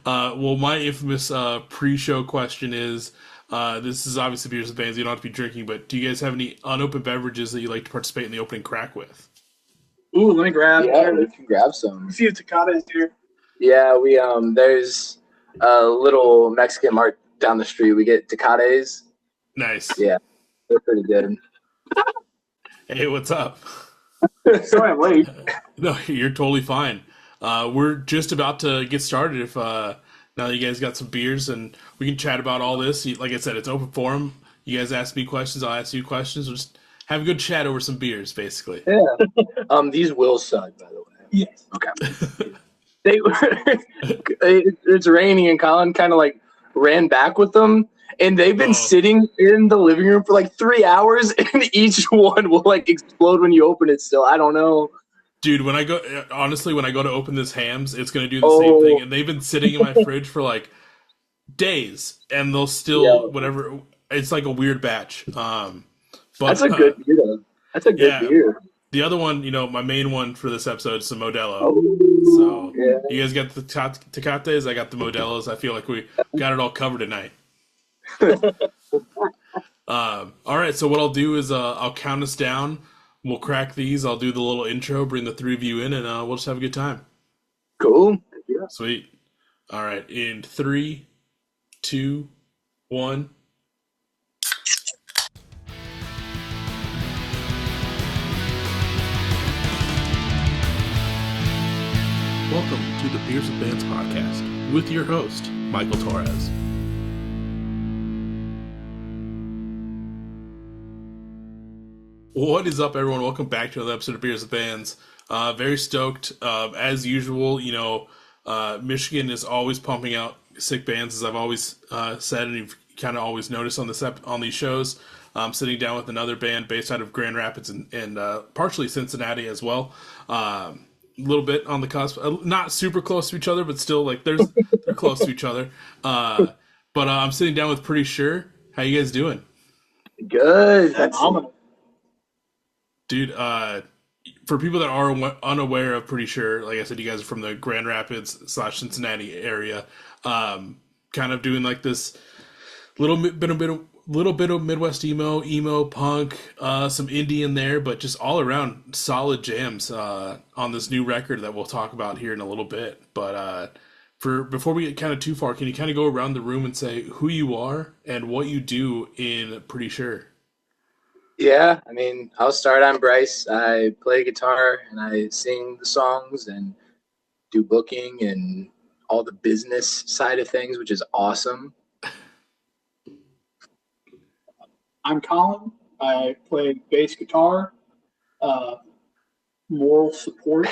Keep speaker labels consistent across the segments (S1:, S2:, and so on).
S1: Well, my infamous pre-show question is: this is obviously beers and bands. You don't have to be drinking, but do you guys have any unopened beverages that you like to participate in the opening crack with?
S2: Ooh, let me grab
S3: Yeah, we can grab some.
S2: a few Tecatas here.
S3: Yeah, we there's a little Mexican mart down the street. We get Tecates.
S1: Nice.
S3: Yeah, they're pretty good.
S1: Hey, what's up?
S2: Sorry I'm late.
S1: No, you're totally fine. We're just about to get started. If now that you guys got some beers and we can chat about all this. Like I said, it's open forum. You guys ask me questions, I'll ask you questions. We'll just have a good chat over some beers, basically.
S3: Yeah. These will suck, by the way.
S2: Yes.
S3: Okay. They were. It's raining, and Colin kind of like ran back with them, and they've been sitting in the living room for like 3 hours, and each one will like explode when you open it. Still, I don't know.
S1: Dude, when I go to open this Hams, it's gonna do the same thing. And they've been sitting in my fridge for like days, and they'll still whatever. It's like a weird batch. But
S3: that's a good beer, though. That's a good beer.
S1: The other one, my main one for this episode is the Modelo. So you guys got the Tecates, I got the Modelos. I feel like we got it all covered tonight. All right, so what I'll do is I'll count us down. We'll crack these. I'll do the little intro, bring the three of you in, and we'll just have a good time.
S3: Cool. Yeah.
S1: Sweet. All right, in 3, 2, 1. Welcome to the Beers and Bands podcast with your host, Michael Torres. What is up, everyone? Welcome back to another episode of Beers and Bands. Very stoked. As usual, Michigan is always pumping out sick bands, as I've always said, and you've kind of always noticed on these shows. I'm sitting down with another band based out of Grand Rapids and partially Cincinnati as well. A little bit on the cusp, not super close to each other, but still they're close to each other. But I'm sitting down with Pretty Sure. How you guys doing?
S3: Good.
S2: Phenomenal.
S1: Dude, for people that are unaware of Pretty Sure, like I said, you guys are from the Grand Rapids / Cincinnati area, kind of doing like this little bit of Midwest emo punk, some indie in there, but just all around solid jams on this new record that we'll talk about here in a little bit. But before we get kind of too far, can you kind of go around the room and say who you are and what you do in Pretty Sure?
S3: Yeah, I mean, I'll start. I'm Bryce. I play guitar and I sing the songs and do booking and all the business side of things, which is awesome.
S2: I'm Colin. I play bass guitar, moral support.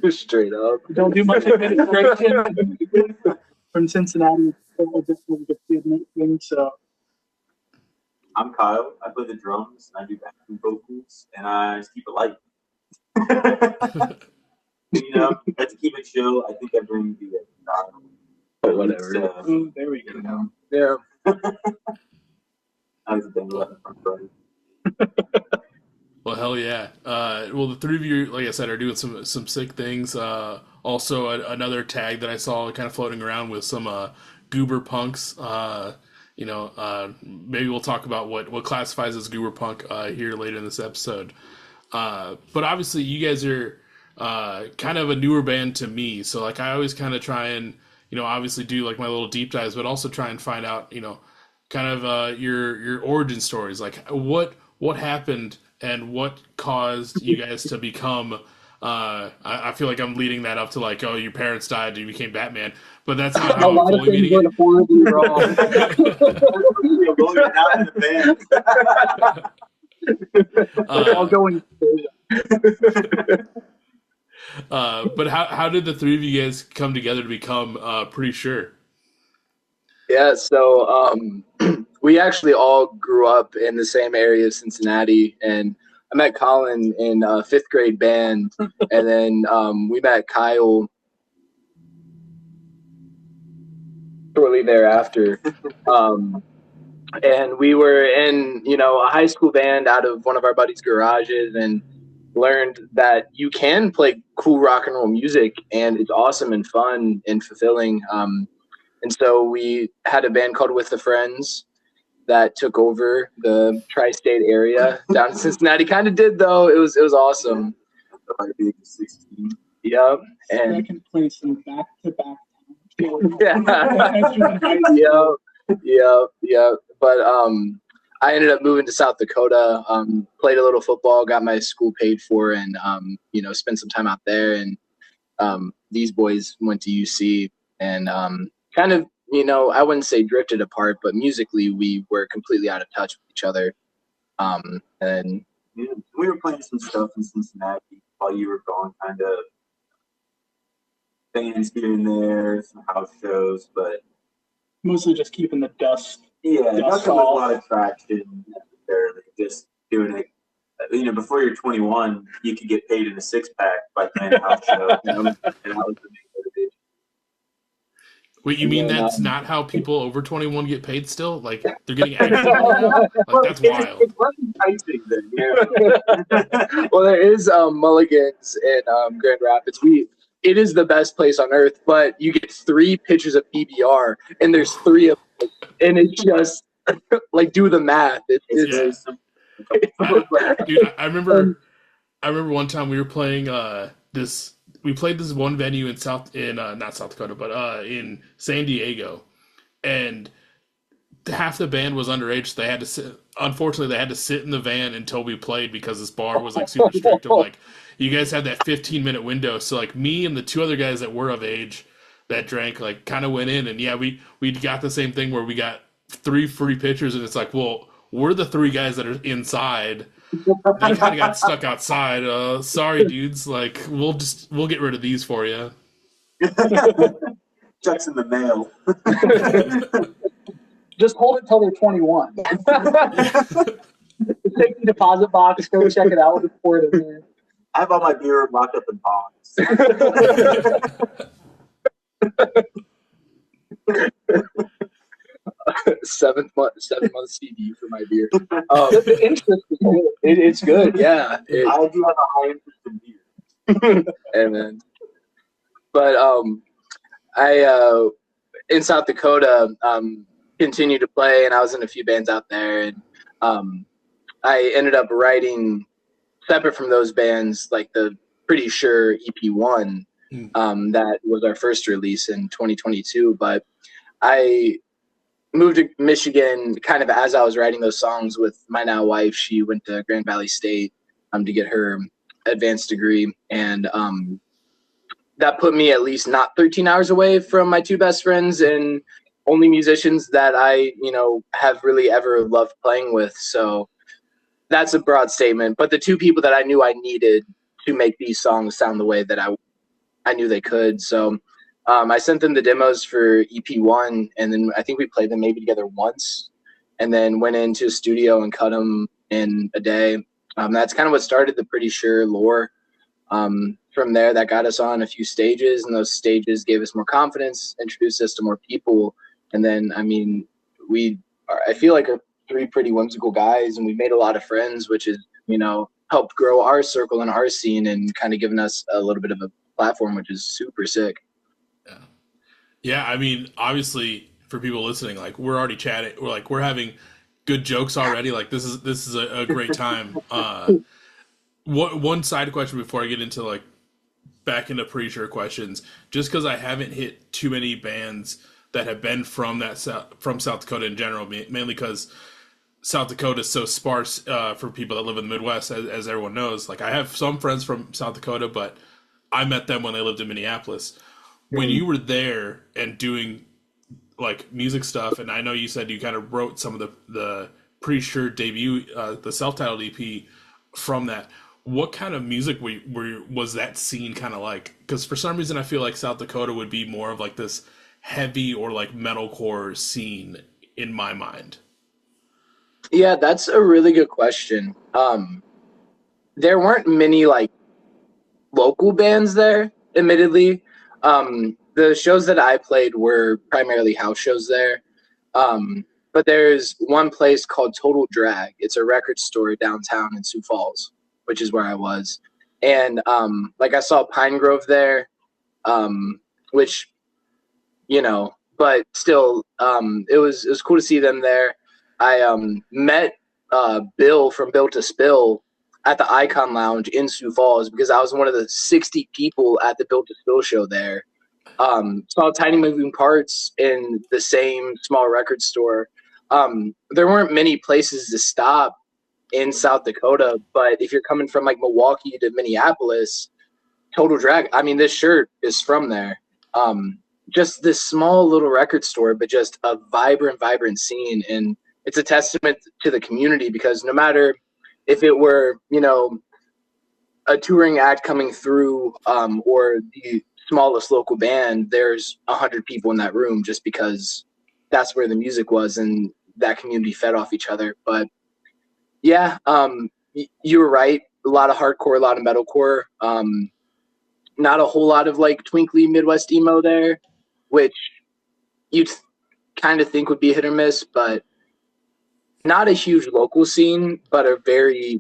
S3: Straight up.
S2: Don't do much administration. From Cincinnati, so.
S4: I'm Kyle. I play the drums, and I do backing vocals, and I just keep it light. Let's keep it chill. I think I bring the
S3: whatever.
S2: There we go.
S3: Yeah.
S4: I was been left front right.
S1: Well, hell yeah. Well, the three of you, like I said, are doing some sick things. Also, another tag that I saw kind of floating around with some goober punks. Maybe we'll talk about what classifies as goober punk here later in this episode. But obviously, you guys are kind of a newer band to me. So, I always kind of try and, obviously do, my little deep dives, but also try and find out, kind of your origin stories. What happened and what caused you guys to become... I feel like I'm leading that up to your parents died and you became Batman, but that's not how I'm fully meaning it.
S3: Horribly wrong.
S2: All going.
S1: But how did the three of you guys come together to become Pretty Sure?
S3: Yeah, so we actually all grew up in the same area of Cincinnati, and I met Colin in 5th grade band, and then we met Kyle shortly thereafter. And we were in, a high school band out of one of our buddies' garages, and learned that you can play cool rock and roll music, and it's awesome and fun and fulfilling. And so we had a band called With the Friends that took over the tri-state area down in Cincinnati. Kind of did though. It was awesome.
S4: Like being 16.
S3: Yep. And
S2: Second place in back-to-back.
S3: Yep. But I ended up moving to South Dakota. Played a little football, got my school paid for, and spent some time out there. And these boys went to UC, and kind of, I wouldn't say drifted apart, but musically we were completely out of touch with each other. And
S4: Yeah, we were playing some stuff in Cincinnati while you were gone, kind of bands here and there, some house shows, but
S2: Mostly just keeping the dust.
S4: yeah,
S2: Dust
S4: nothing with a
S2: off.
S4: lot of traction necessarily. Just doing it. Before you're 21, you could get paid in a 6-pack by playing a house show, and that was the main motivation.
S1: Wait, you mean that's not how people over 21 get paid still? Like, they're getting extra money now? Like, that's wild.
S4: It's less enticing then, yeah.
S3: well, there is Mulligan's in Grand Rapids. It is the best place on earth, but you get 3 pitchers of PBR, and there's 3 of them, and it's just like, do the math. It's
S4: very simple.
S1: Dude, I remember one time we were playing we played this one venue in not South Dakota, but in San Diego, and half the band was underage, so they had to sit. Unfortunately, they had to sit in the van until we played because this bar was like super strict. Of like, you guys had that 15-minute window. So like me and the 2 other guys that were of age that drank like kind of went in, and yeah, we got the same thing where we got 3 free pitchers, and it's like, well, we're the 3 guys that are inside. They kind of got stuck outside. Sorry, dudes. Like, we'll get rid of these for you.
S4: Checks in the mail.
S2: Just hold it till they're 21. Take the deposit box, go check it out with the port in there.
S4: I have all my beer locked up in box.
S3: 7 month CD for my beer. The interest, it's good. Yeah,
S4: I do have a high interest in beer.
S3: Amen. But I in South Dakota continued to play, and I was in a few bands out there, and I ended up writing separate from those bands, like the Pretty Sure EP1. That was our first release in 2022, but I moved to Michigan kind of as I was writing those songs with my now wife. She went to Grand Valley State to get her advanced degree, and that put me at least not 13 hours away from my 2 best friends and only musicians that I have really ever loved playing with. So that's a broad statement, but the 2 people that I knew I needed to make these songs sound the way that I knew they could. So I sent them the demos for EP1, and then I think we played them maybe together once, and then went into a studio and cut them in a day. That's kind of what started the Pretty Sure lore. From there, that got us on a few stages, and those stages gave us more confidence, introduced us to more people. And then, I feel like are 3 pretty whimsical guys, and we've made a lot of friends, which is, helped grow our circle and our scene and kind of given us a little bit of a platform, which is super sick.
S1: Yeah, I mean, obviously, for people listening, like, we're already chatting. We're having good jokes already. Like, this is a great time. One side question before I get into like back into Pretty Sure questions, just because I haven't hit too many bands that have been from South Dakota in general, mainly because South Dakota is so sparse for people that live in the Midwest, as everyone knows. Like, I have some friends from South Dakota, but I met them when they lived in Minneapolis. When you were there and doing like music stuff, and I know you said you kind of wrote some of the Pretty Sure debut, the self-titled EP from that. What kind of music was that scene kind of like? Because for some reason I feel like South Dakota would be more of like this heavy or like metalcore scene in my mind.
S3: Yeah, that's a really good question. There weren't many like local bands there, admittedly. The shows that I played were primarily house shows there. But there's one place called Total Drag. It's a record store downtown in Sioux Falls. which is where I was. And like I saw Pine Grove there, which, but still, it was cool to see them there. I met Bill from Bill to Spill at the Icon Lounge in Sioux Falls because I was one of the 60 people at the Bill to Spill show there. Saw Tiny Moving Parts in the same small record store. There weren't many places to stop in South Dakota, but if you're coming from like Milwaukee to Minneapolis, Total Drag, I mean, this shirt is from there. Just this small little record store, but just a vibrant scene. And it's a testament to the community because no matter if it were, a touring act coming through or the smallest local band, there's 100 people in that room just because that's where the music was and that community fed off each other. But yeah, you were right. A lot of hardcore, a lot of metalcore. Not a whole lot of like twinkly Midwest emo there, which you'd kind of think would be hit or miss, but not a huge local scene, but a very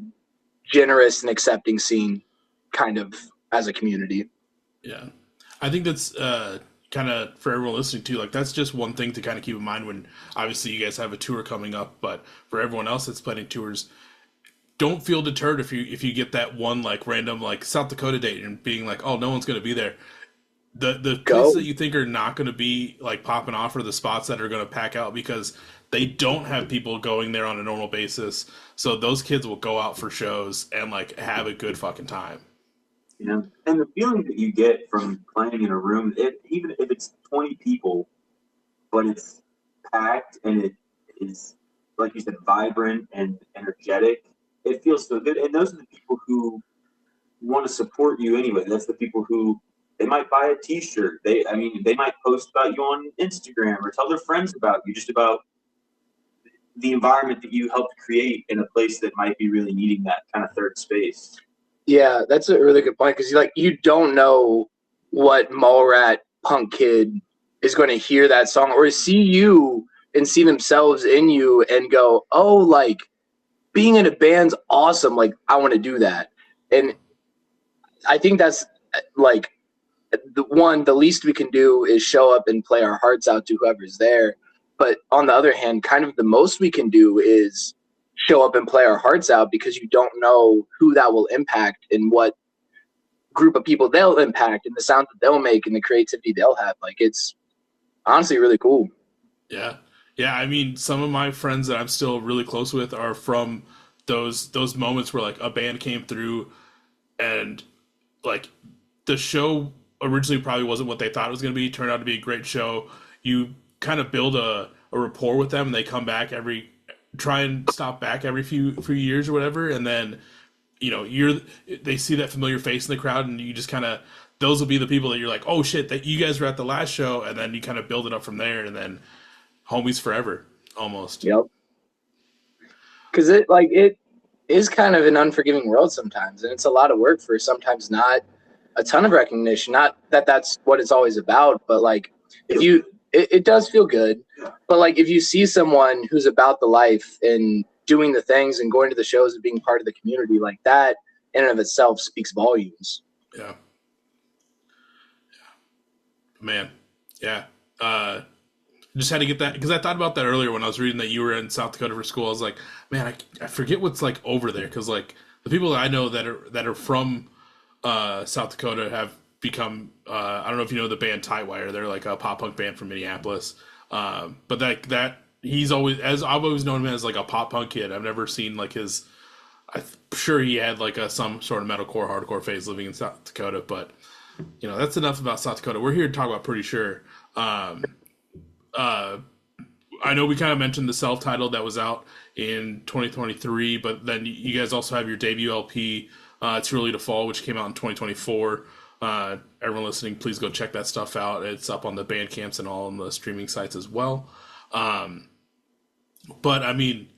S3: generous and accepting scene kind of as a community.
S1: Yeah. I think that's kind of for everyone listening too. Like that's just one thing to kind of keep in mind when obviously you guys have a tour coming up, but for everyone else that's planning tours, don't feel deterred if you get that one like random like South Dakota date and being like, oh, no one's going to be there. The places that you think are not going to be like popping off are the spots that are going to pack out because they don't have people going there on a normal basis. So those kids will go out for shows and like have a good fucking time.
S4: And the feeling that you get from playing in a room, even if it's 20 people, but it's packed and it is, like you said, vibrant and energetic, it feels so good. And those are the people who want to support you anyway. That's the people who they might buy a T-shirt. They might post about you on Instagram or tell their friends about you, just about the environment that you helped create in a place that might be really needing that kind of third space.
S3: Yeah, that's a really good point because you don't know what Mallrat punk kid is going to hear that song or see you and see themselves in you and go, oh, like being in a band's awesome. Like I want to do that. And I think that's like the least we can do is show up and play our hearts out to whoever's there. But on the other hand, kind of the most we can do is show up and play our hearts out because you don't know who that will impact and what group of people they'll impact and the sound that they'll make and the creativity they'll have. Like it's honestly really cool.
S1: Yeah. Yeah, I mean, some of my friends that I'm still really close with are from those moments where like a band came through and like the show originally probably wasn't what they thought it was going to be, turned out to be a great show. You kind of build a rapport with them and they come back try and stop back every few years or whatever, and then they see that familiar face in the crowd and you just kind of those will be the people that you're like, oh shit, that you guys were at the last show, and then you kind of build it up from there and then homies forever almost.
S3: Yep. Because it is kind of an unforgiving world sometimes, and it's a lot of work for sometimes not a ton of recognition. Not that that's what it's always about, but like it does feel good. But like if you see someone who's about the life and doing the things and going to the shows and being part of the community, like that in and of itself speaks volumes.
S1: Yeah. Man. Yeah. Just had to get that because I thought about that earlier when I was reading that you were in South Dakota for school. I was like, man, I forget what's like over there because like the people that I know that are from South Dakota have become I don't know if you know the band Tightwire. They're like a pop punk band from Minneapolis. But that he's always, as I've always known him as like a pop punk kid. I've never seen like his. I'm sure he had like some sort of metalcore, hardcore phase living in South Dakota. But that's enough about South Dakota. We're here to talk about Pretty Sure. I know we kind of mentioned the self-titled that was out in 2023, but then you guys also have your debut LP, It's Early to Fall, which came out in 2024. Everyone listening, please go check that stuff out. It's up on the Bandcamps and all on the streaming sites as well. But I mean,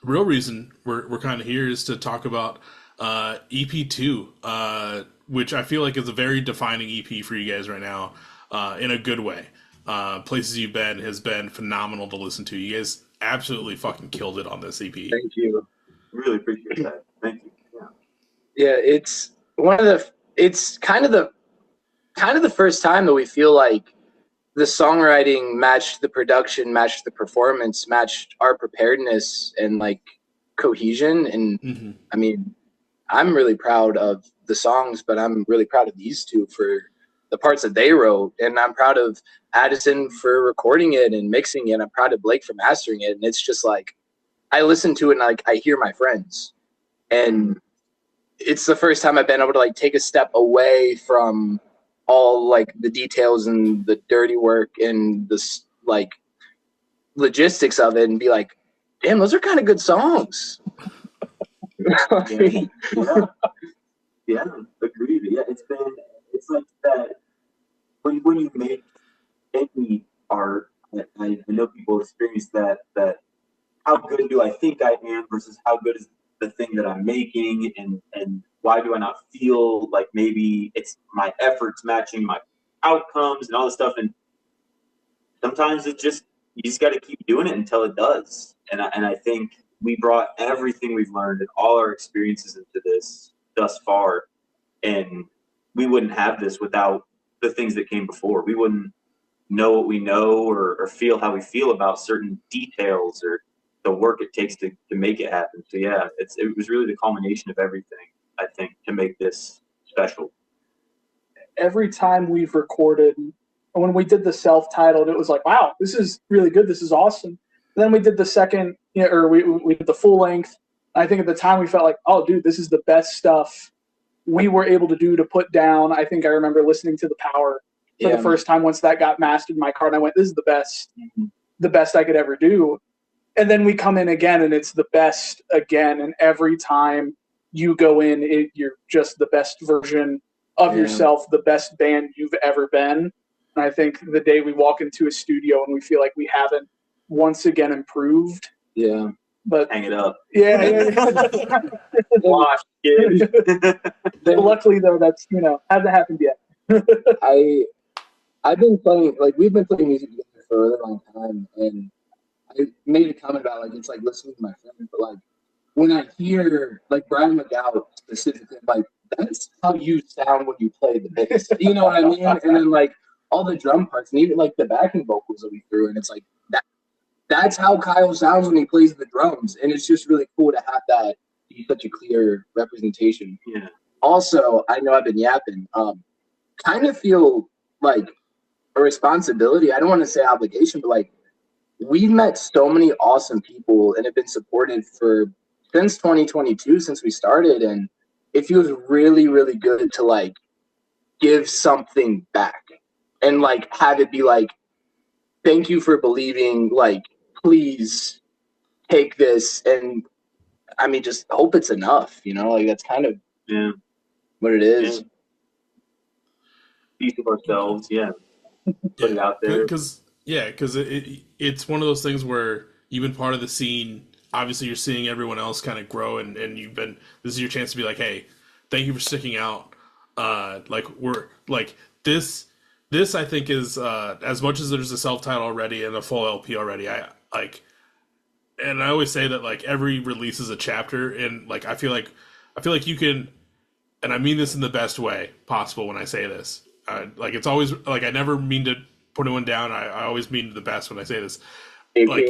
S1: the real reason we're kind of here is to talk about EP2, which I feel like is a very defining EP for you guys right now, in a good way. Places You've Been has been phenomenal to listen to. You guys absolutely fucking killed it on this EP.
S3: Thank you.
S4: Really appreciate that. Thank you.
S3: Yeah, it's kind of the first time that we feel like the songwriting matched the production, matched the performance, matched our preparedness and like cohesion. And
S1: Mm-hmm.
S3: I mean, I'm really proud of the songs, but I'm really proud of these two for the parts that they wrote. And I'm proud of Addison for recording it and mixing it. I'm proud of Blake for mastering it. And it's just like, I listen to it and like I hear my friends. And it's the first time I've been able to like take a step away from all like the details and the dirty work and this like logistics of it and be like, damn, those are kind of good songs.
S4: Yeah, yeah, yeah, agreed. Yeah, it's like that when you make any art. I know people experience that how good do I think I am versus how good is the thing that I'm making, and why do I not feel like maybe it's my efforts matching my outcomes and all this stuff. And sometimes it just you just got to keep doing it until it does. And I think we brought everything we've learned and all our experiences into this thus far, and we wouldn't have this without the things that came before. We wouldn't know what we know or feel how we feel about certain details or the work it takes to make it happen. So yeah, it was really the culmination of everything, I think, to make this special.
S2: Every time we've recorded, when we did the self-titled, it was like, wow, this is really good. This is awesome. And then we did the second, or we did the full length. I think at the time we felt like, oh, dude, this is the best stuff we were able to do to put down. I think I remember listening to The Power for the first time once that got mastered in my car, and I went, this is the best I could ever do. And then we come in again, and it's the best again. And every time you go in, you're just the best version of yourself, the best band you've ever been. And I think the day we walk into a studio and we feel like we haven't once again improved.
S3: Yeah.
S2: But
S4: hang it up.
S2: Yeah.
S4: Wash, kid.
S2: Luckily, though, that's hasn't happened yet.
S3: I've been playing, like, we've been playing music together for a really long time, and I made a comment about, like, it's like listening to my friends, but, like, when I hear, like, Brian McGowan specifically, like, that's how you sound when you play the bass. You know what I mean? And then, like, all the drum parts, and even, like, the backing vocals that we threw, and it's like, that's how Kyle sounds when he plays the drums, and it's just really cool to have that be such a clear representation.
S4: Yeah.
S3: Also, I know I've been yapping, kind of feel like a responsibility. I don't want to say obligation, but like we've met so many awesome people and have been supported since 2022, since we started, and it feels really, really good to like give something back and like have it be like, thank you for believing, like, please take this, and I mean, just hope it's enough, like that's kind of what it is.
S4: Piece of ourselves, put it out there.
S1: Because it's one of those things where you've been part of the scene. Obviously, you're seeing everyone else kind of grow, and this is your chance to be like, hey, thank you for sticking out. This I think is as much as there's a self-title already and a full LP already. And I always say that like every release is a chapter, and like I feel like you can, and I mean this in the best way possible when I say this. Like it's always like I never mean to put anyone down. I always mean the best when I say this. Like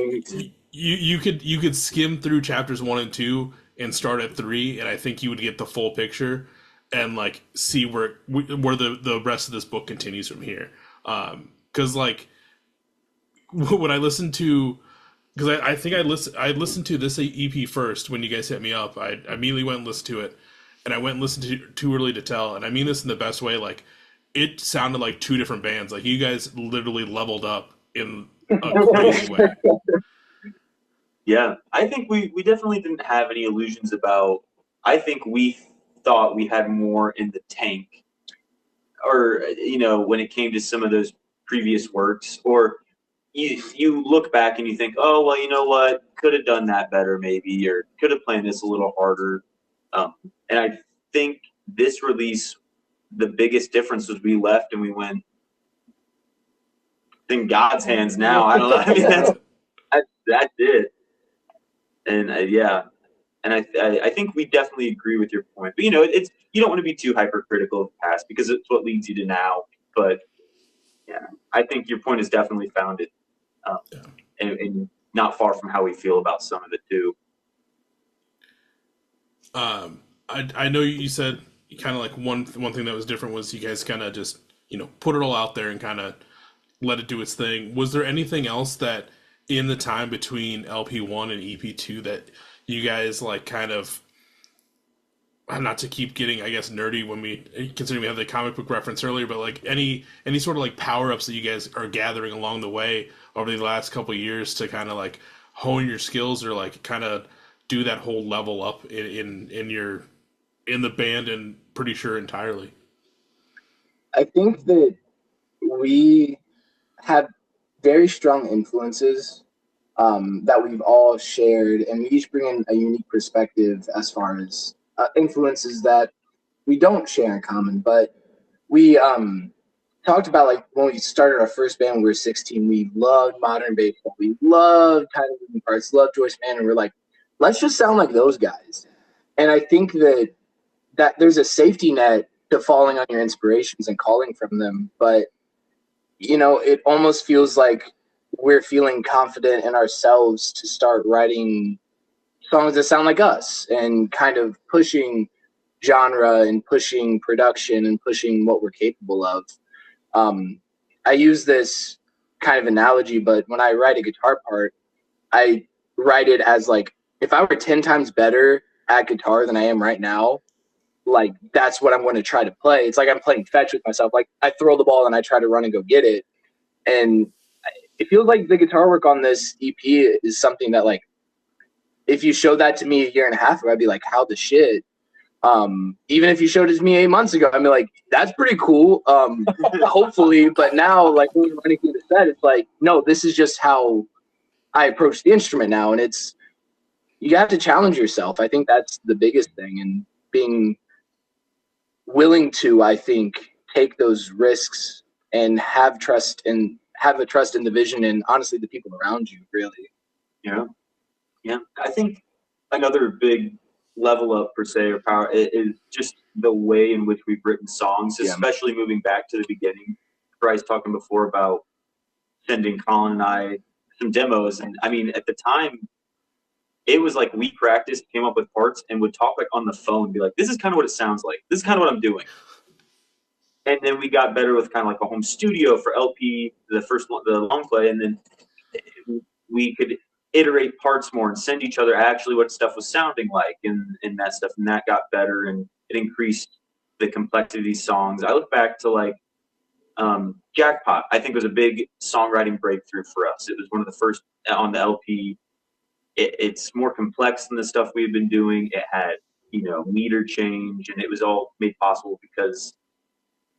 S1: you could skim through chapters 1 and 2 and start at 3, and I think you would get the full picture and like see where the rest of this book continues from here. Because like when I listened to, because I think I listened to this EP first when you guys hit me up. I immediately went and listened to it, and I went and listened to Too Early to Tell, and I mean this in the best way. Like it sounded like two different bands. Like you guys literally leveled up in a crazy way.
S4: Yeah, I think we definitely didn't have any illusions about. I think we thought we had more in the tank, or when it came to some of those previous works, or you look back and you think, oh well, you know what, could have done that better maybe, or could have planned this a little harder. And I think this release, the biggest difference was we left and we went, in God's hands now. I don't know. I mean, that's it. And And I think we definitely agree with your point. But it's you don't want to be too hypercritical of the past because it's what leads you to now. But yeah, I think your point is definitely founded, and not far from how we feel about some of it too.
S1: I know you said kind of like one thing that was different was you guys kind of just put it all out there and kind of let it do its thing. Was there anything else that in the time between LP1 and EP2 that you guys like kind of, not to keep getting I guess nerdy when we considering we have the comic book reference earlier, but like any sort of like power ups that you guys are gathering along the way over the last couple of years to kind of like hone your skills or like kind of do that whole level up in the band and pretty sure entirely.
S3: I think that we have very strong influences that we've all shared, and we each bring in a unique perspective as far as influences that we don't share in common. But we talked about, like, when we started our first band when we were 16, we loved modern baseball. We loved Kind of Moving Parts, loved Joyce Mann, and we're like, let's just sound like those guys. And I think that there's a safety net to falling on your inspirations and calling from them. But, it almost feels like we're feeling confident in ourselves to start writing songs that sound like us and kind of pushing genre and pushing production and pushing what we're capable of. I use this kind of analogy, but when I write a guitar part, I write it as like, if I were 10 times better at guitar than I am right now, like that's what I'm going to try to play. It's like I'm playing fetch with myself. Like I throw the ball and I try to run and go get it. And it feels like the guitar work on this EP is something that, like, if you showed that to me a year and a half ago, I'd be like, how the shit? Even if you showed it to me 8 months ago, I'd be like, that's pretty cool. Hopefully. But now, like, when we're running through the set, it's like, no, this is just how I approach the instrument now. And you have to challenge yourself. I think that's the biggest thing. And being willing to, I think, take those risks and have a trust in the vision and honestly the people around you, really.
S4: Yeah. I think another big level up per se or power is just the way in which we've written songs, especially moving back to the beginning. Bryce talking before about sending Colin and I some demos, and I mean at the time it was like we practiced, came up with parts, and would talk like on the phone, be like, "This is kind of what it sounds like. This is kind of what I'm doing." And then we got better with kind of like a home studio for LP, the long play, and then we could iterate parts more and send each other actually what stuff was sounding like and that stuff, and that got better and it increased the complexity of these songs. I look back to like Jackpot, I think was a big songwriting breakthrough for us. It was one of the first on the LP. It's more complex than the stuff we've been doing. It had meter change, and it was all made possible because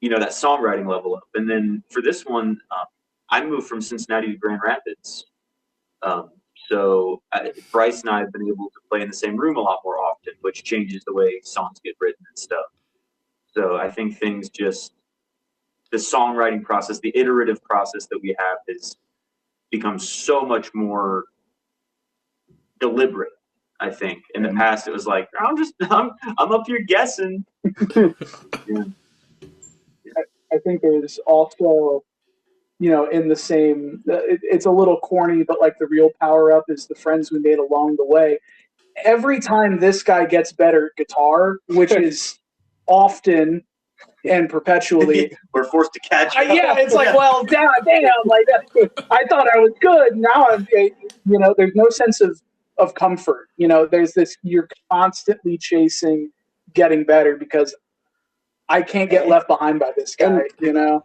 S4: that songwriting level up. And then for this one, I moved from Cincinnati to Grand Rapids. So Bryce and I have been able to play in the same room a lot more often, which changes the way songs get written and stuff. So I think the songwriting process, the iterative process that we have has become so much more deliberate. I think in the past it was like, I'm up here guessing. Yeah.
S2: I think there's also, in the same, it's a little corny, but like the real power up is the friends we made along the way. Every time this guy gets better at guitar, which is often and perpetually,
S4: we're forced to catch up.
S2: Yeah, it's like, well, damn, like I thought I was good. Now I'm, there's no sense of comfort. There's this, you're constantly chasing getting better because I can't get left behind by this guy, kind
S3: of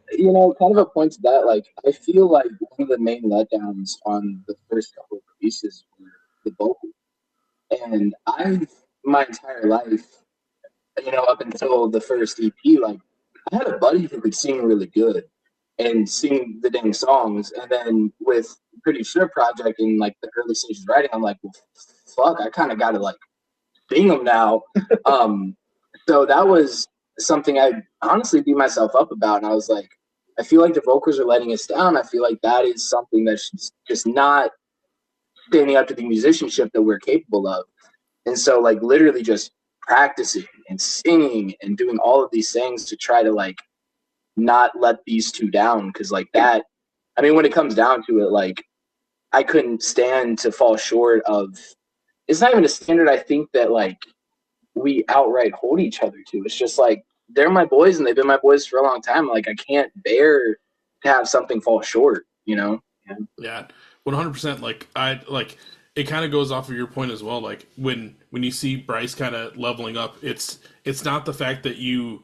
S3: a point to that, like, I feel like one of the main letdowns on the first couple of releases were the vocals. And my entire life, up until the first EP, like, I had a buddy who could sing really good and sing the dang songs. And then with Pretty Sure Project in, like, the early stages of writing, I'm like, well, fuck, I kind of got to, like, sing them now. So that was something I honestly beat myself up about, and I was like, I feel like the vocals are letting us down. I feel like that is something that's just not standing up to the musicianship that we're capable of. And so like literally just practicing and singing and doing all of these things to try to like not let these two down. Cause like that, I mean, when it comes down to it, like I couldn't stand to fall short of, it's not even a standard I think that like we outright hold each other to. It's just like they're my boys and they've been my boys for a long time. Like I can't bear to have something fall short, you know?
S1: Yeah, 100%. Like it kind of goes off of your point as well. Like when you see Bryce kind of leveling up, it's not the fact that you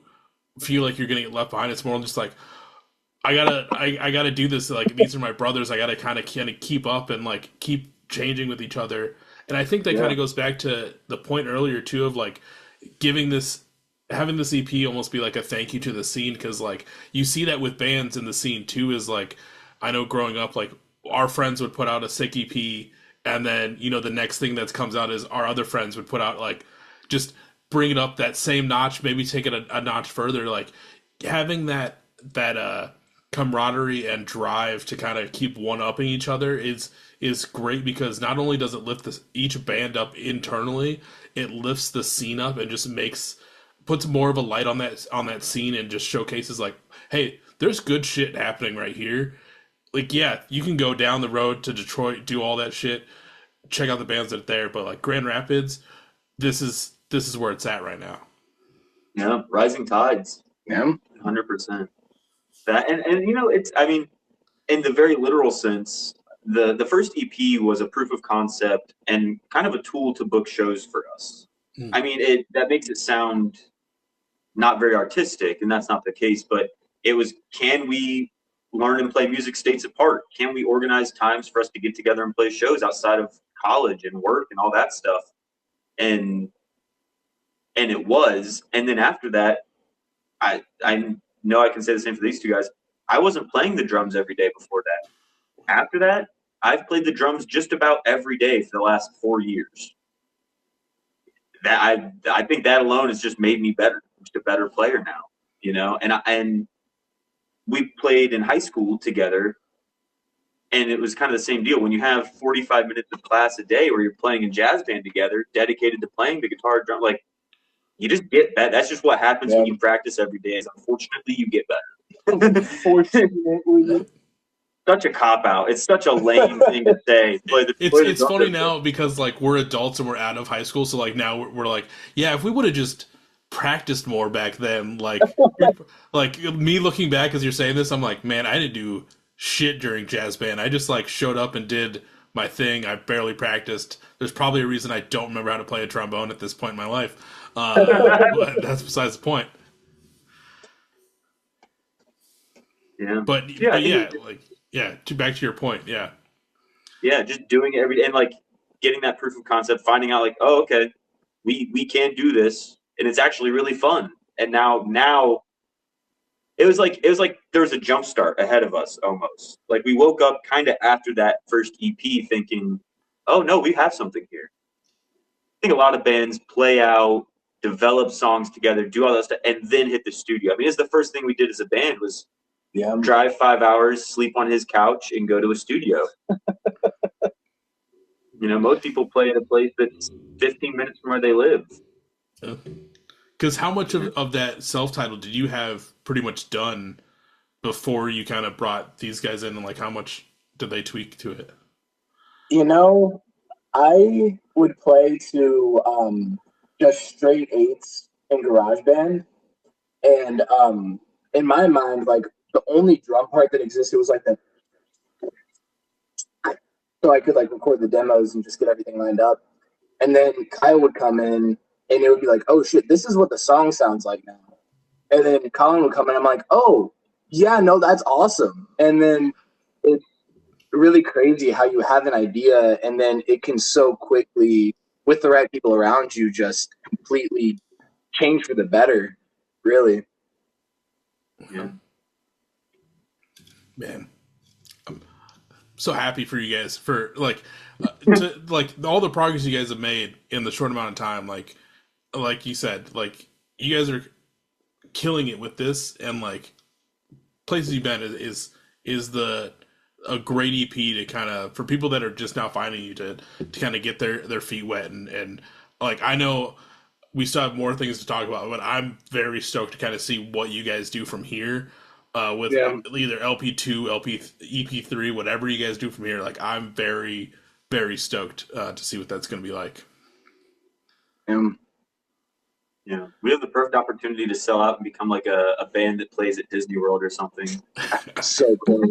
S1: feel like you're gonna get left behind. It's more just like I gotta do this. Like these are my brothers. I gotta kind of keep up and like keep changing with each other. And I think that kind of goes back to the point earlier too of like giving this having this EP almost be like a thank you to the scene, because like you see that with bands in the scene too. Is like I know growing up, like our friends would put out a sick EP, and then the next thing that comes out is our other friends would put out like just bring it up that same notch, maybe take it a notch further. Like having that camaraderie and drive to kind of keep one upping each other is great, because not only does it lift each band up internally, it lifts the scene up and just puts more of a light on that scene, and just showcases like, hey, there's good shit happening right here. Like, yeah, you can go down the road to Detroit, do all that shit, check out the bands that are there, but like Grand Rapids, this is where it's at right now.
S4: Yeah, rising tides.
S3: Yeah.
S4: 100%. That and it's, I mean, in the very literal sense, the first EP was a proof of concept and kind of a tool to book shows for us. I mean, that makes it sound not very artistic, and that's not the case, but it was, can we learn and play music states apart? Can we organize times for us to get together and play shows outside of college and work and all that stuff? And it was, and then after that, I know I can say the same for these two guys. I wasn't playing the drums every day before that. After that, I've played the drums just about every day for the last 4 years. That I think that alone has just made me better, just a better player now, and we played in high school together, and it was kind of the same deal. When you have 45 minutes of class a day where you're playing in jazz band together, dedicated to playing the guitar, drum, like you just get that. That's just what happens when you practice every day. Is unfortunately you get better.
S2: Unfortunately.
S4: Such a cop out. It's such a lame thing to say.
S1: It's funny now because like we're adults and we're out of high school, so like now we're like, yeah, if we would have just practiced more back then, like me looking back as you're saying this, I'm like, man, I didn't do shit during jazz band. I just like showed up and did my thing. I barely practiced. There's probably a reason I don't remember how to play a trombone at this point in my life. But that's besides the point.
S4: Yeah.
S1: But back to your point, yeah.
S4: Yeah, just doing it every day and like getting that proof of concept, finding out like, oh, okay, we can do this, and it's actually really fun. And now it was like there was a jump start ahead of us almost. Like we woke up kind of after that first EP thinking, oh no, we have something here. I think a lot of bands play out, develop songs together, do all that stuff, and then hit the studio. I mean, it's the first thing we did as a band was drive 5 hours, sleep on his couch, and go to a studio. Most people play at a place that's 15 minutes from where they live.
S1: Because how much of that self-titled did you have pretty much done before you kind of brought these guys in, and like how much did they tweak to it?
S3: I would play to just straight eights in GarageBand, and in my mind, like the only drum part that existed was like the, so I could like record the demos and just get everything lined up. And then Kyle would come in, and it would be like, oh shit, this is what the song sounds like now. And then Colin would come in, I'm like, oh yeah, no, that's awesome. And then it's really crazy how you have an idea and then it can so quickly, with the right people around you, just completely change for the better, really.
S4: Yeah.
S1: Man, I'm so happy for you guys for like all the progress you guys have made in the short amount of time. Like you said, like you guys are killing it with this, and like places you've been is a great EP to kind of, for people that are just now finding you, to kind of get their feet wet and like I know we still have more things to talk about, but I'm very stoked to kind of see what you guys do from here. With
S3: Yeah.
S1: either LP2, EP3, whatever you guys do from here, like I'm very, very stoked to see what that's going to be like.
S4: Yeah, we have the perfect opportunity to sell out and become like a band that plays at Disney World or something.
S3: So close.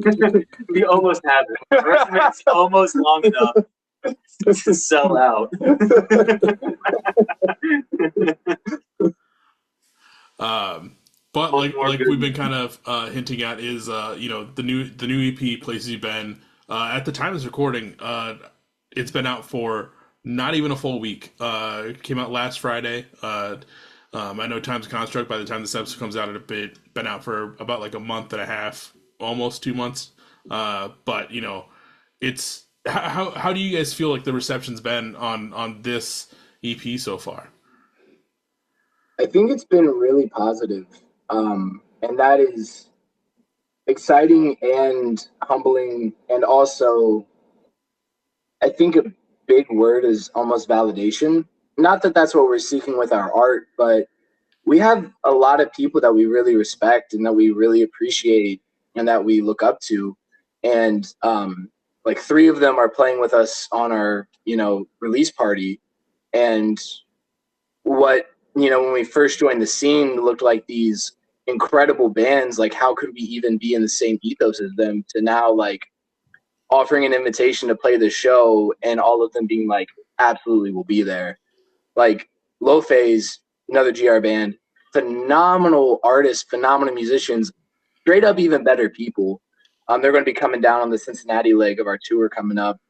S4: We almost have it. It's almost long enough to sell out.
S1: But
S4: Much more
S1: like
S4: good.
S1: we've been kind of hinting at is the new EP Places You've Been. At the time of this recording, it's been out for not even a full week. It came out last Friday. I know Time's a Construct. By the time this episode comes out, it had been out for about like a month and a half, almost 2 months. But it's how do you guys feel like the reception's been on this EP so far?
S3: I think it's been really positive. And that is exciting and humbling. And also, I think a big word is almost validation. Not that that's what we're seeking with our art, but we have a lot of people that we really respect and that we really appreciate and that we look up to. And like 3 of them are playing with us on our, release party. And what, when we first joined the scene looked like these incredible bands, like how could we even be in the same ethos as them, to now like offering an invitation to play the show and all of them being like, absolutely, we'll be there. Like Low Phase, another GR band, phenomenal artists, phenomenal musicians, straight up even better people. They're going to be coming down on the Cincinnati leg of our tour coming up.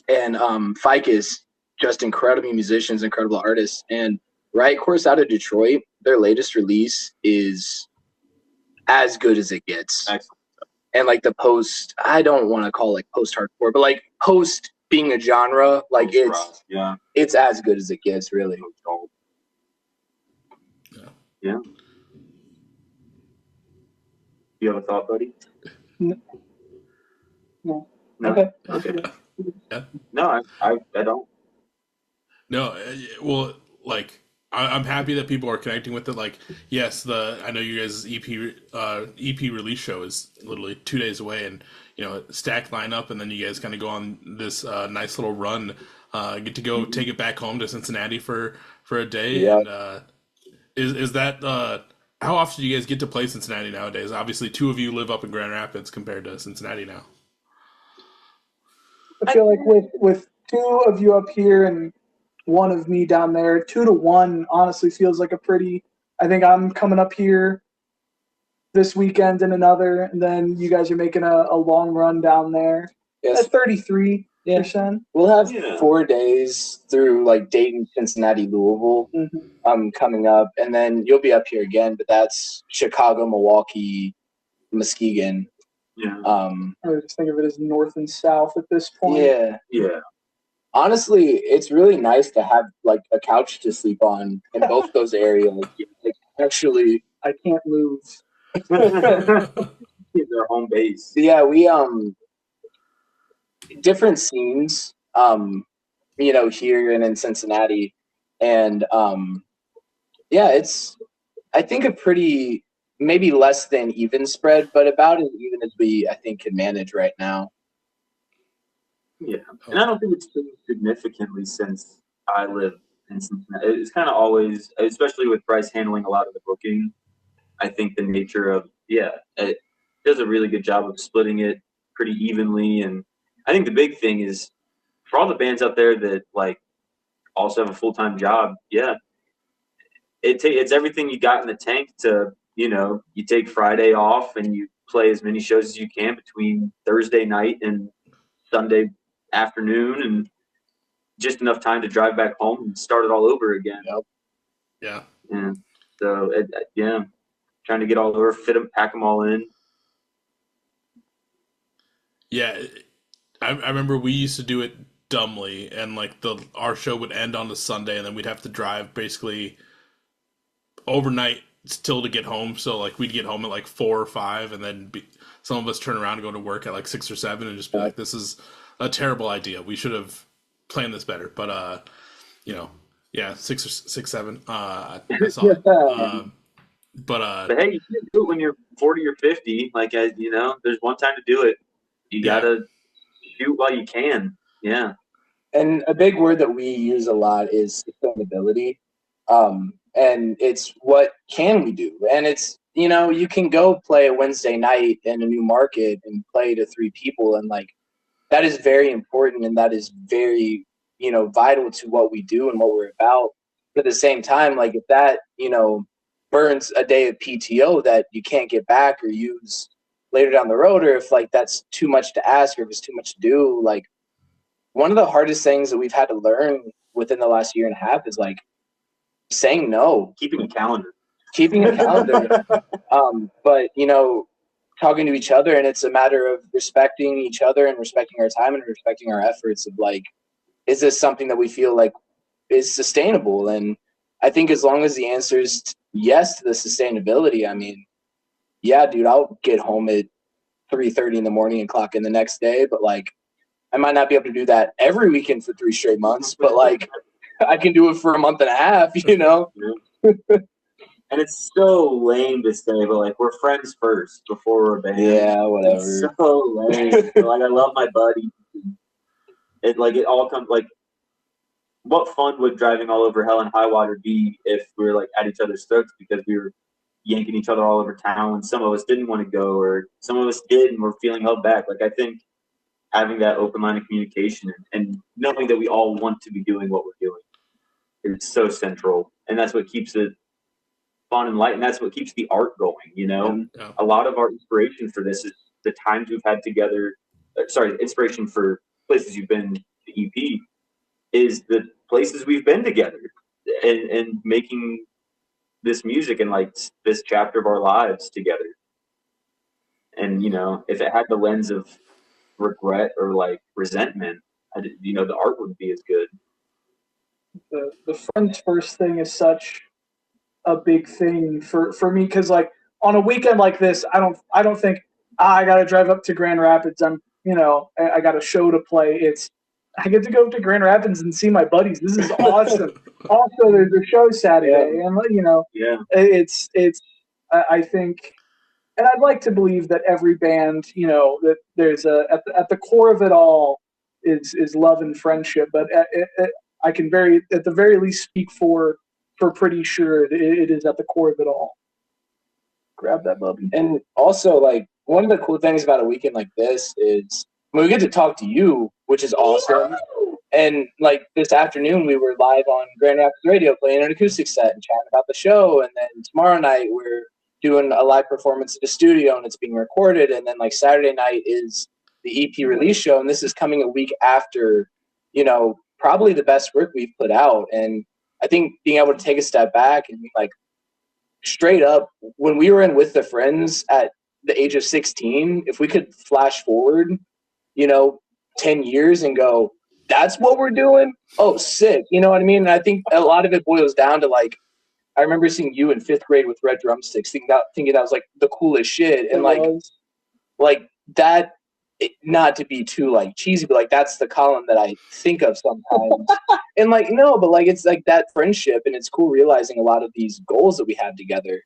S3: And Ficus, just incredible musicians, incredible artists. And Riot Course out of Detroit, their latest release is as good as it gets.
S4: Excellent.
S3: And like the post, I don't want to call like post-hardcore, but like post being a genre, like it's as good as it gets, really.
S4: Yeah. You have a thought, buddy?
S2: No.
S4: No.
S2: Okay.
S1: Yeah.
S4: No, I don't.
S1: No, well, like I'm happy that people are connecting with it. Like, yes, I know you guys' EP release show is literally 2 days away, and stacked lineup, and then you guys kind of go on this nice little run. Get to go take it back home to Cincinnati for a day.
S3: Yeah.
S1: And is that how often do you guys get to play Cincinnati nowadays? Obviously, 2 of you live up in Grand Rapids compared to Cincinnati now.
S2: I feel like with 2 of you up here and 1 of me down there, 2 to 1 honestly feels like a pretty. I think I'm coming up here this weekend and another, and then you guys are making a long run down there.
S3: Yes.
S2: At 33%.
S3: We'll have 4 days through like Dayton, Cincinnati, Louisville coming up, and then you'll be up here again, but that's Chicago, Milwaukee, Muskegon.
S4: Yeah.
S2: I just think of it as north and south at this point.
S3: Yeah. Honestly, it's really nice to have like a couch to sleep on in both those areas. Like, actually,
S2: I can't move.
S4: Their home base.
S3: Yeah, we different scenes, here and in Cincinnati, and it's I think a pretty maybe less than even spread, but about as even as we I think can manage right now.
S4: Yeah, and I don't think it's changed significantly since I live in Cincinnati. It's kind of always, especially with Bryce handling a lot of the booking, I think the nature of, it does a really good job of splitting it pretty evenly. And I think the big thing is for all the bands out there that like also have a full-time job, it's everything you got in the tank to, you take Friday off and you play as many shows as you can between Thursday night and Sunday afternoon, and just enough time to drive back home and start it all over again.
S1: Yeah.
S4: And so, trying to get all over, fit them, pack them all in.
S1: Yeah, I remember we used to do it dumbly, and like our show would end on the Sunday, and then we'd have to drive basically overnight still to get home. So like we'd get home at like 4 or 5, and then some of us turn around and go to work at like 6 or 7, and just be like, "This is a terrible idea. We should have planned this better." But Yeah, 6 or 6, 7. I saw it.
S4: But hey, you can't do it when you're 40 or 50. Like, there's one time to do it. You
S1: Yeah.
S4: gotta shoot while you can. Yeah.
S3: And a big word that we use a lot is sustainability. And it's what can we do? And it's, you can go play a Wednesday night in a new market and play to 3 people. And like, that is very important. And that is very, vital to what we do and what we're about. But at the same time, like if that, burns a day of PTO that you can't get back or use later down the road, or if like that's too much to ask or if it's too much to do, like, one of the hardest things that we've had to learn within the last year and a half is like saying no,
S4: Keeping a calendar.
S3: keeping a calendar. But talking to each other, and it's a matter of respecting each other and respecting our time and respecting our efforts of like, is this something that we feel like is sustainable? And I think as long as the answer is yes to the sustainability, I mean, yeah, dude, I'll get home at 3:30 in the morning and clock in the next day, but like, I might not be able to do that every weekend for 3 straight months, but like I can do it for a month and a half,
S4: And it's so lame to say, but like we're friends first before we're a band.
S3: Yeah, whatever.
S4: It's so lame. But, like I love my buddy. It all comes like, what fun would driving all over hell and high water be if we were like at each other's throats because we were yanking each other all over town, and some of us didn't want to go, or some of us did and were feeling held back. Like I think having that open line of communication and knowing that we all want to be doing what we're doing is so central, and that's what keeps it fun and light, and that's what keeps the art going.
S1: Yeah.
S4: A lot of our inspiration for this is the times we've had together. Inspiration for places you've been. The EP is the places we've been together, and making this music and like this chapter of our lives together. And if it had the lens of regret or like resentment, the art wouldn't be as good.
S2: The friends first thing is such a big thing for me, because like on a weekend like this, I don't think I got to drive up to Grand Rapids. I got a show to play. It's I get to go to Grand Rapids and see my buddies. This is awesome. Also, there's a show Saturday, and
S4: Yeah.
S2: it's I think, and I'd like to believe that every band, that there's at the core of it all is love and friendship. But I can at the very least speak for pretty sure it is at the core of it all. Grab that, Bubby.
S3: And also, like, one of the cool things about a weekend like this is we get to talk to you, which is awesome. And like this afternoon, we were live on Grand Rapids Radio playing an acoustic set and chatting about the show. And then tomorrow night, we're doing a live performance at the studio and it's being recorded. And then like Saturday night is the EP release show. And this is coming a week after, probably the best work we've put out. And I think being able to take a step back and be like, straight up, when we were in With the Friends at the age of 16, if we could flash forward, 10 years and go, that's what we're doing? Oh, sick. You know what I mean? And I think a lot of it boils down to like, I remember seeing you in 5th grade with red drumsticks, thinking that was like the coolest shit. And like that, not to be too like cheesy, but like that's the Colin that I think of sometimes. And like, no, but like it's like that friendship, and it's cool realizing a lot of these goals that we have together,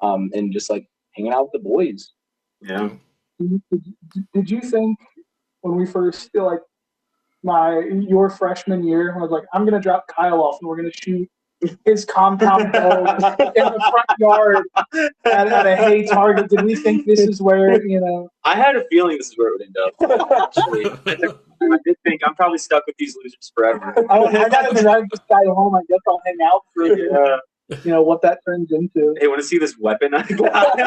S3: and just like hanging out with the boys.
S4: Yeah.
S2: Did you think when we first your freshman year, I was like, I'm gonna drop Kyle off and we're gonna shoot his compound bow in the front yard at a hay target? Did we think this is where
S4: I had a feeling this is where it would end up. Actually, I did think I'm probably stuck with these losers forever.
S2: I gotta drive this guy home. I guess I'll hang out for a bit. What that turns into.
S4: Hey, want to see this weapon I got?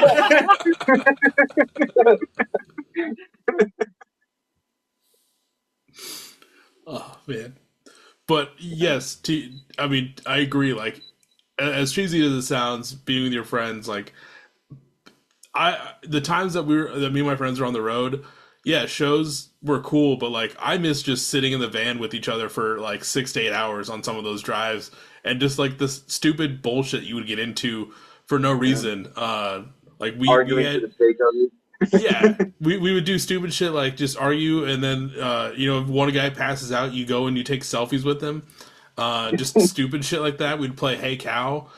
S1: Oh man. But yes, I agree. Like, as cheesy as it sounds, being with your friends, like, the times that me and my friends were on the road, yeah, shows were cool, but like, I miss just sitting in the van with each other for like 6 to 8 hours on some of those drives, and just like this stupid bullshit you would get into for no reason. Like we had,
S4: for the sake of it.
S1: yeah, we would do stupid shit like just argue, and then if one guy passes out, you go and you take selfies with them. Just stupid shit like that. We'd play Hey Cow,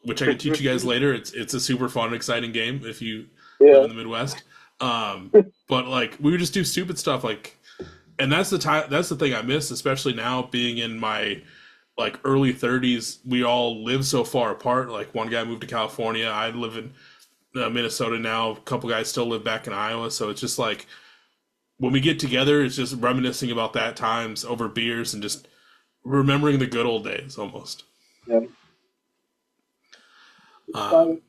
S1: which I can teach you guys later. It's a super fun, exciting game if you live
S3: Yeah.
S1: in the Midwest. But like we would just do stupid stuff like, and that's the time. That's the thing I miss, especially now being in my like early 30s. We all live so far apart. Like one guy moved to California. I live in Minnesota now. A couple guys still live back in Iowa. So it's just like when we get together, it's just reminiscing about that times over beers and just remembering the good old days almost.
S3: Yeah.
S1: Um,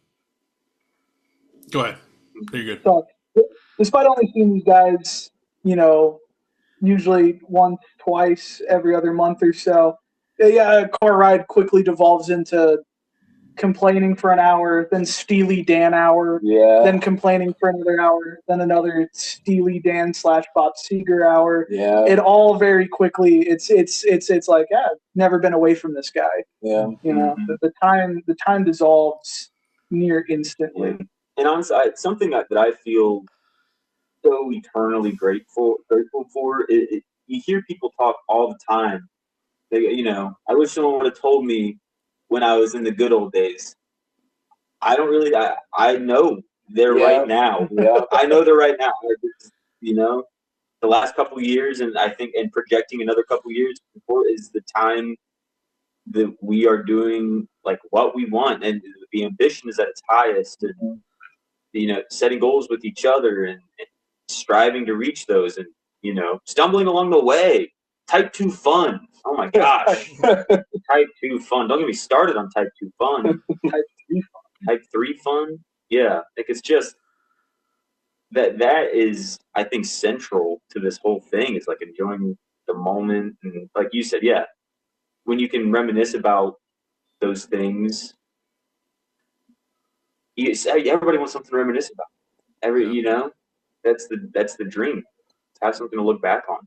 S1: Go ahead. You're good.
S2: So, despite only seeing you guys, usually once, twice, every other month or so, yeah, a car ride quickly devolves into complaining for an hour, then Steely Dan hour,
S3: Yeah.
S2: then complaining for another hour, then another Steely Dan / Bob Seger hour.
S3: Yeah.
S2: It all very quickly. It's like, yeah, I've never been away from this guy.
S3: Yeah.
S2: The time dissolves near instantly.
S4: And honestly, it's something that I feel so eternally grateful for. You hear people talk all the time. I wish someone would have told me when I was in the good old days. I don't really. I know they're right now.
S3: Yeah.
S4: I know they're right now. The last couple of years, and I think, and projecting another couple of years before is the time that we are doing like what we want, and the ambition is at its highest, and setting goals with each other and striving to reach those, and stumbling along the way. Type 2 fun. Oh my gosh. Type 2 fun. Don't get me started on Type 2 fun.
S2: Type 3 fun.
S4: Type 3 fun. Yeah. Like it's just that is, I think, central to this whole thing. It's like enjoying the moment. And like you said, yeah, when you can reminisce about those things, everybody wants something to reminisce about. That's the dream. To have something to look back on.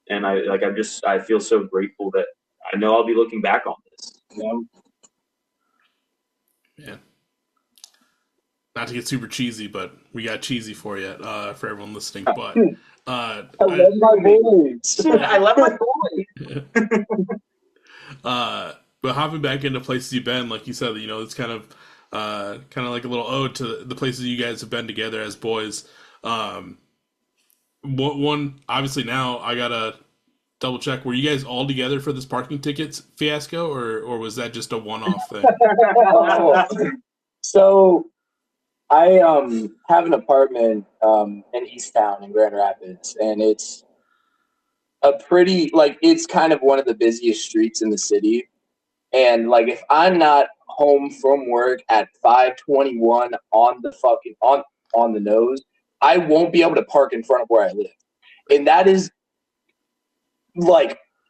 S4: And I feel so grateful that I know I'll be looking back on this.
S1: Yeah. Not to get super cheesy, but we got cheesy for you, for everyone listening. But
S3: I love my voice.
S4: I love my voice.
S1: But hopping back into places you've been, like you said, it's kind of like a little ode to the places you guys have been together as boys. One obviously now I gotta double check. Were you guys all together for this parking tickets fiasco, or was that just a one-off thing?
S3: So I have an apartment in East Town in Grand Rapids, and it's a pretty it's kind of one of the busiest streets in the city. And if I'm not home from work at 5:21 on the fucking on the nose, I won't be able to park in front of where I live. And that is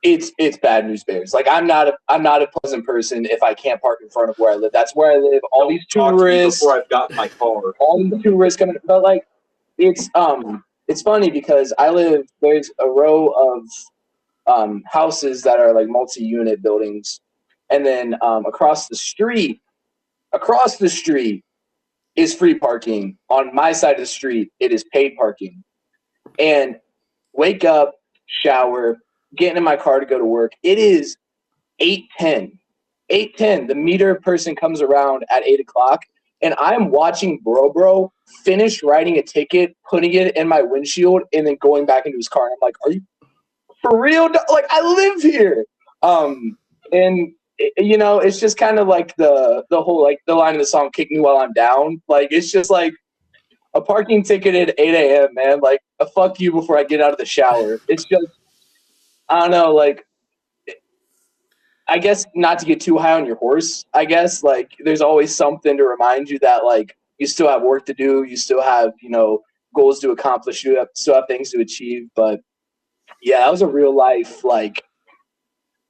S3: it's bad news bears. I'm not a pleasant person if I can't park in front of where I live. That's where I live. All these tourists
S4: before I've got my car.
S3: All these tourists coming, but it's funny because there's a row of houses that are multi-unit buildings, and then across the street is free parking. On my side of the street, it is paid parking. And wake up, shower, get in my car to go to work. It is 8:10. 8:10. The meter person comes around at 8 o'clock, and I'm watching Bro finish writing a ticket, putting it in my windshield, and then going back into his car. And I'm like, are you for real? I live here. And it's just kind of the whole the line of the song "Kick Me While I'm Down." It's just a parking ticket at 8 a.m. man. A fuck you before I get out of the shower. It's just I don't know. I guess not to get too high on your horse. I guess there's always something to remind you that you still have work to do. You still have goals to accomplish. You still have things to achieve. But yeah, that was a real life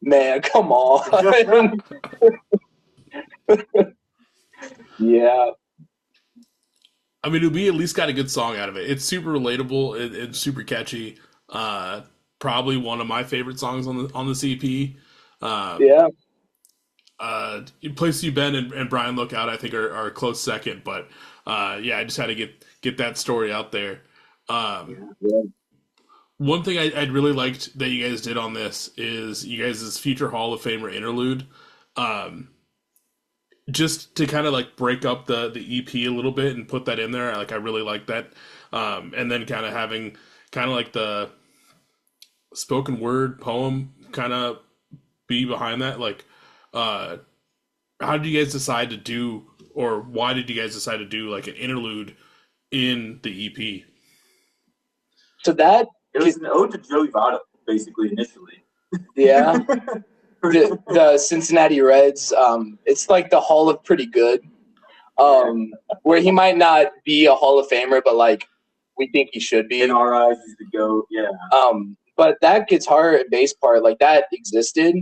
S3: man, come on. Yeah.
S1: I mean, we at least got a good song out of it. It's super relatable. It's super catchy. Probably one of my favorite songs on the CP.
S3: Yeah.
S1: Places You've Been and Brian Lookout, I think, are a close second. But yeah, I just had to get that story out there.
S3: Yeah.
S1: One thing I'd really liked that you guys did on this is you guys' future Hall of Famer interlude. Um, just to kind of like break up the EP a little bit and put that in there. Like I really like that. And then kind of having kind of like the spoken word poem kind of be behind that. Like, uh, how did you guys decide to do, or why did you guys decide to do like an interlude in the EP?
S3: So that,
S4: It was an ode to Joey Votto, basically, initially.
S3: yeah, the Cincinnati Reds. It's like the Hall of Pretty Good, where he might not be a Hall of Famer, but like we think he should be.
S4: In our eyes, he's the GOAT, yeah.
S3: But that guitar and bass part, like that existed.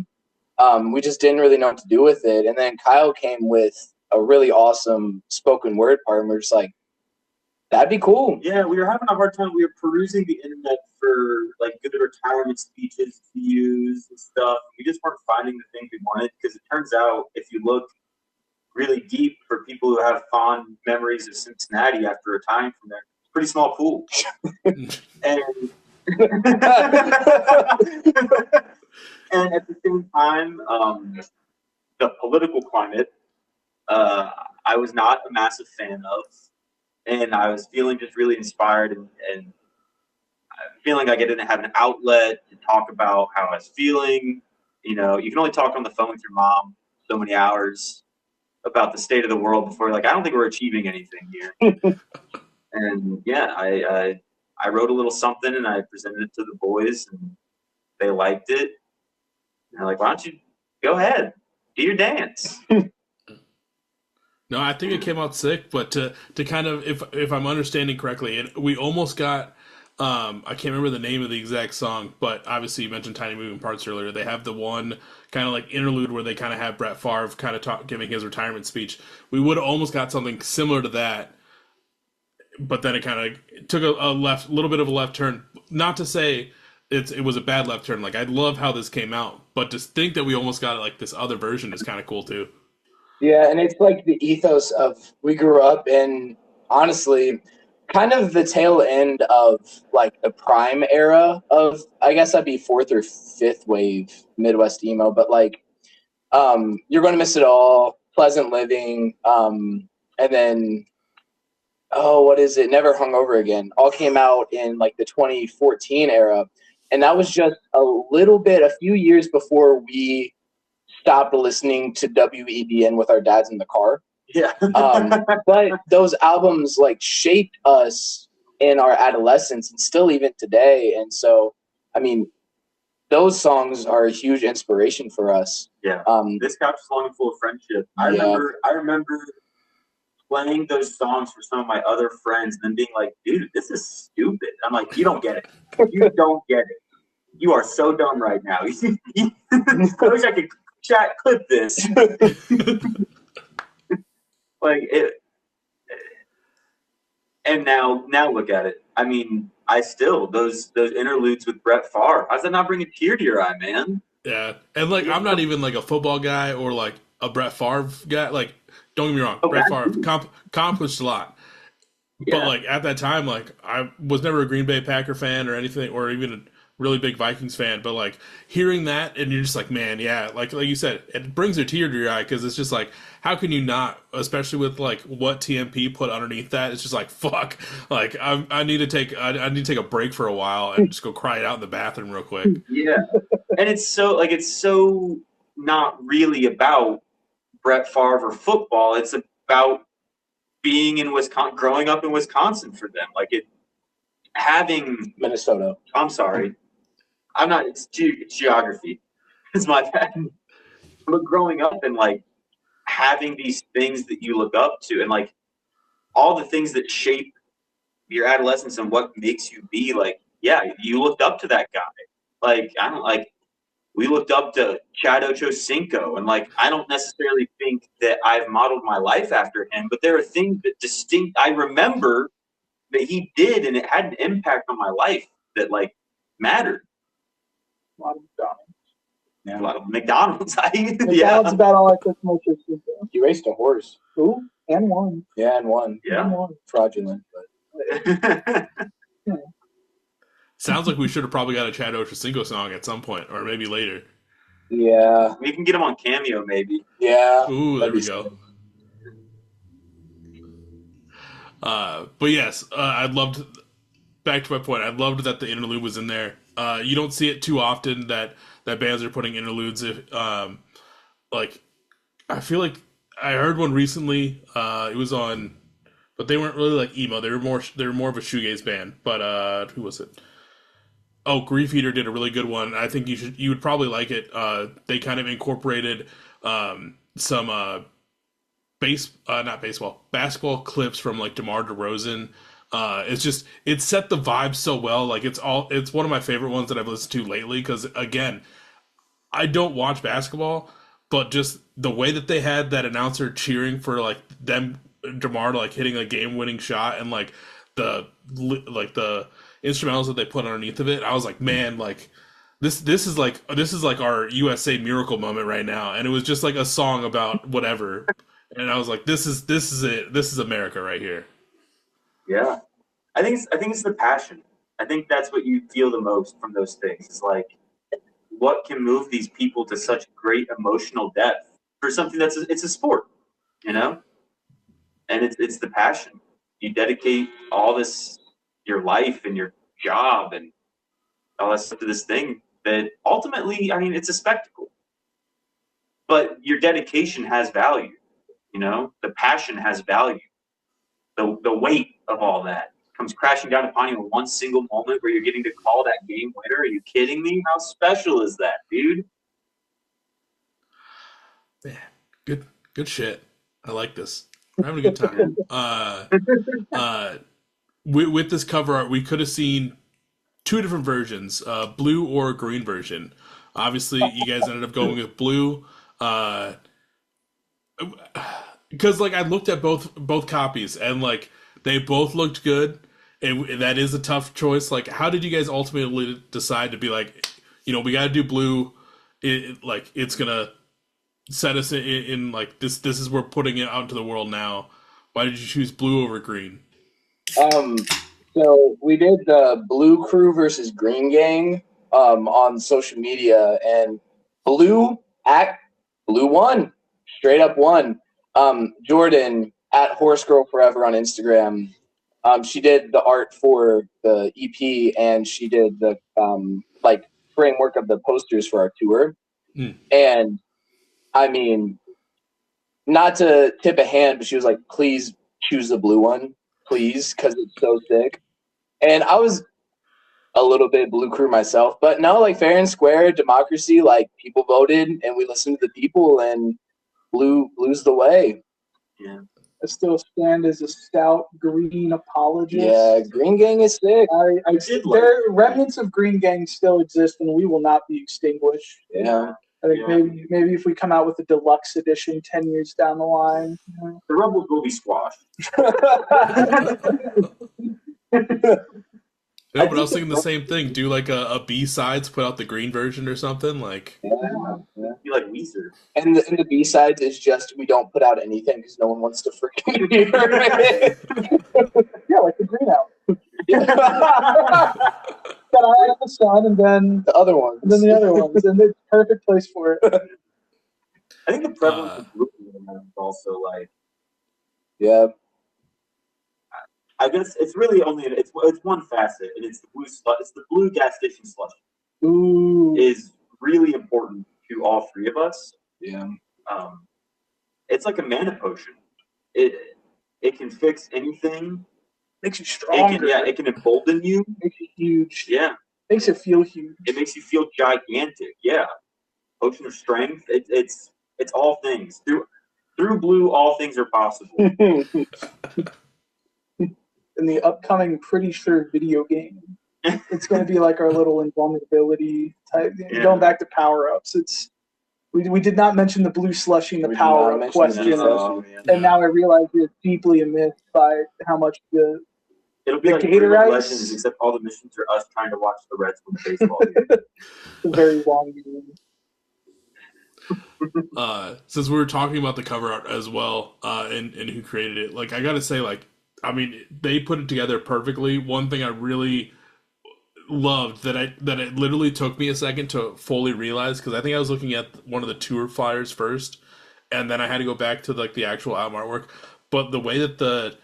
S3: We just didn't really know what to do with it. And then Kyle came with a really awesome spoken word part, and we're just like, that'd be cool.
S4: Yeah, we were having a hard time. We were perusing the internet for like good retirement speeches to use and stuff. We just weren't finding the thing we wanted because it turns out if you look really deep for people who have fond memories of Cincinnati after retiring from there, it's a pretty small pool. And and at the same time, the political climate, I was not a massive fan of. And I was feeling just really inspired and feeling like I didn't have an outlet to talk about how I was feeling. You know, you can only talk on the phone with your mom so many hours about the state of the world before you're like, I don't think we're achieving anything here. And yeah, I wrote a little something and I presented it to the boys and they liked it. And they're like, why don't you go ahead, do your dance?
S1: No, I think it came out sick, but to kind of if I'm understanding correctly, and we almost got I can't remember the name of the exact song, but obviously you mentioned Tiny Moving Parts earlier. They have the one kind of like interlude where they kind of have Brett Favre kind of giving his retirement speech. We would have almost got something similar to that, but then it kind of took a little bit of a left turn. Not to say it was a bad left turn. Like I love how this came out, but to think that we almost got like this other version is kind of cool too.
S3: Yeah, and it's like the ethos of we grew up in, honestly, kind of the tail end of like the prime era of, I guess that'd be fourth or fifth wave Midwest emo, but like You're Gonna Miss It All, Pleasant Living, and then what is it? Never Hungover Again. All came out in like the 2014 era, and that was just a few years before we stopped listening to WEBN with our dads in the car.
S4: Yeah.
S3: But those albums like shaped us in our adolescence and still even today. And so, I mean, those songs are a huge inspiration for us.
S4: Yeah. This couch is long and full of friendship. I remember playing those songs for some of my other friends and then being like, dude, this is stupid. I'm like, you don't get it. You don't get it. You are so dumb right now. I wish I could chat clip this. Like it, and now look at it. I mean, I still those interludes with Brett Favre. How's that not bring a tear to your eye, man?
S1: Yeah, and like I'm not even like a football guy or like a Brett Favre guy. Like, don't get me wrong, Brett Favre accomplished a lot.
S4: Yeah.
S1: But like at that time, like I was never a Green Bay Packer fan or anything, or even a really big Vikings fan. But like hearing that, and you're just like, man, yeah, like you said, it brings a tear to your eye because it's just like, how can you not? Especially with like what TMP put underneath that, it's just like fuck. Like I need to take a break for a while and just go cry it out in the bathroom real quick.
S4: Yeah, and it's so not really about Brett Favre or football. It's about being in Wisconsin, growing up in Wisconsin for them. Like having
S3: Minnesota.
S4: I'm sorry. I'm not, it's geography. It's my bad. But growing up and like having these things that you look up to and like all the things that shape your adolescence and what makes you be like, yeah, you looked up to that guy. Like, we looked up to Chad Ochocinco and like, I don't necessarily think that I've modeled my life after him, but there are things that I remember that he did and it had an impact on my life that like mattered.
S2: A lot of McDonald's.
S4: Yeah, a lot of McDonald's.
S2: McDonald's about all I cook most of the time.
S3: You raced a horse.
S2: Ooh, and one.
S3: Yeah, and won.
S4: Yeah.
S2: And one.
S3: Fraudulent, but
S1: Sounds like we should have probably got a Chad Ochocinco song at some point, or maybe later.
S3: Yeah.
S4: We can get him on Cameo, maybe.
S3: Yeah.
S1: Ooh, there
S3: That'd
S1: we
S3: be
S1: go.
S3: sick.
S1: But yes, I loved. Back to my point, I loved that the interlude was in there. You don't see it too often that bands are putting interludes. If like, I feel like I heard one recently. It was on, but they weren't really like emo. They were more of a shoegaze band. But who was it? Oh, Grief Eater did a really good one. I think you would probably like it. They kind of incorporated some not baseball, basketball clips from like DeMar DeRozan. It set the vibe so well. Like it's one of my favorite ones that I've listened to lately. Because again, I don't watch basketball, but just the way that they had that announcer cheering for like them, DeMar like hitting a game winning shot, and like the instrumentals that they put underneath of it, I was like, man, like this is like our USA miracle moment right now. And it was just like a song about whatever. And I was like, this is it. This is America right here.
S4: Yeah, I think it's the passion. I think that's what you feel the most from those things. It's like, what can move these people to such great emotional depth for something it's a sport, you know? And it's the passion. You dedicate all this, your life and your job and all that stuff to this thing that ultimately, I mean, it's a spectacle. But your dedication has value, you know? The passion has value. The weight of all that comes crashing down upon you in one single moment where you're getting to call that game winner. Are you kidding me? How special is that, dude?
S1: Man, good shit. I like this. We're having a good time. With this cover art, we could have seen two different versions, blue or green version. Obviously, you guys ended up going with blue. Because like I looked at both copies and like they both looked good, and that is a tough choice. Like, how did you guys ultimately decide to be like, we got to do blue? Like it's gonna set us in like this. This is we're putting it out into the world now. Why did you choose blue over green?
S3: So we did the Blue Crew versus Green Gang on social media, and Blue won, straight up won. Jordan at Horse Girl Forever on Instagram. She did the art for the EP, and she did the like framework of the posters for our tour. And I mean, not to tip a hand, but she was like, "Please choose the blue one, please, because it's so sick." And I was a little bit Blue Crew myself, but no, like fair and square democracy. Like people voted, and we listened to the people, and blue's the way.
S4: Yeah.
S2: I still stand as a stout green apologist.
S3: Yeah, Green Gang is sick.
S2: Remnants of Green Gang still exist, and we will not be extinguished.
S3: Yeah.
S2: I think maybe if we come out with a deluxe edition 10 years down the line.
S4: The rebels will be squashed.
S1: No, but I was thinking the same thing. Do like a B-sides, put out the green version or something. Like,
S4: Be like Weezer.
S3: And the B-sides is just we don't put out anything because no one wants to freaking hear it.
S2: Yeah, like the green album. Got Eye of the Sun, and then
S3: The other ones.
S2: and then the other ones, and it's a perfect place for it.
S4: I think the prevalence of blue is also like,
S3: Yeah.
S4: I guess it's really only it's one facet, and it's the blue it's the blue gas station slush.
S2: Ooh.
S4: Is really important to all three of us.
S3: Yeah.
S4: It's like a mana potion. It can fix anything.
S2: Makes you stronger.
S4: It can embolden you.
S2: Makes you huge.
S4: Yeah.
S2: Makes it feel huge.
S4: It makes you feel gigantic. Yeah. Potion of strength. It's all things. Through blue, all things are possible.
S2: In the upcoming Pretty Sure video game, it's going to be like our little invulnerability type.
S4: Yeah.
S2: Going back to power-ups, we did not mention the blue slushy in the power-up question, and now I realize it's deeply amiss by how much
S4: It'll be
S2: the
S4: like
S2: Gator
S4: Gator
S2: Ice?
S4: Legends, except all the missions are us trying to watch the Reds win baseball game.
S2: It's a very long game.
S1: Since we were talking about the cover art as well, and who created it, like I gotta say, like I mean, they put it together perfectly. One thing I really loved that it literally took me a second to fully realize, because I think I was looking at one of the tour flyers first, and then I had to go back to like the actual album artwork. But the way that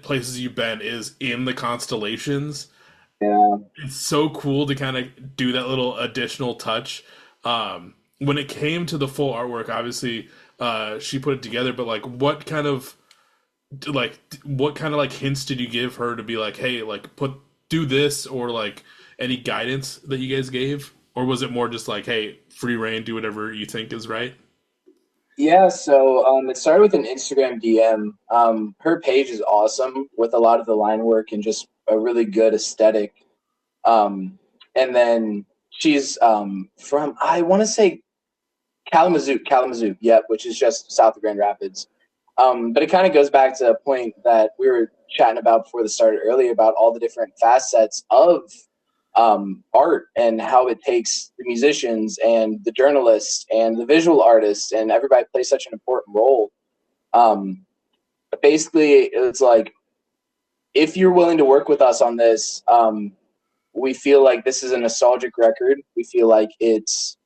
S1: Places You've Been is in the constellations,
S3: Yeah.
S1: it's so cool to kind of do that little additional touch. When it came to the full artwork, obviously, she put it together, but like, what kind of like hints did you give her to be like, hey, like do this, or like any guidance that you guys gave, or was it more just like, hey, free reign, do whatever you think is right?
S3: Yeah, so it started with an Instagram DM. Her page is awesome with a lot of the line work and just a really good aesthetic. And then she's from, I want to say Kalamazoo, yeah, which is just south of Grand Rapids. But it kind of goes back to a point that we were chatting about before the start earlier about all the different facets of art and how it takes the musicians and the journalists and the visual artists and everybody plays such an important role. Basically, it's like, if you're willing to work with us on this, we feel like this is a nostalgic record. We feel like it's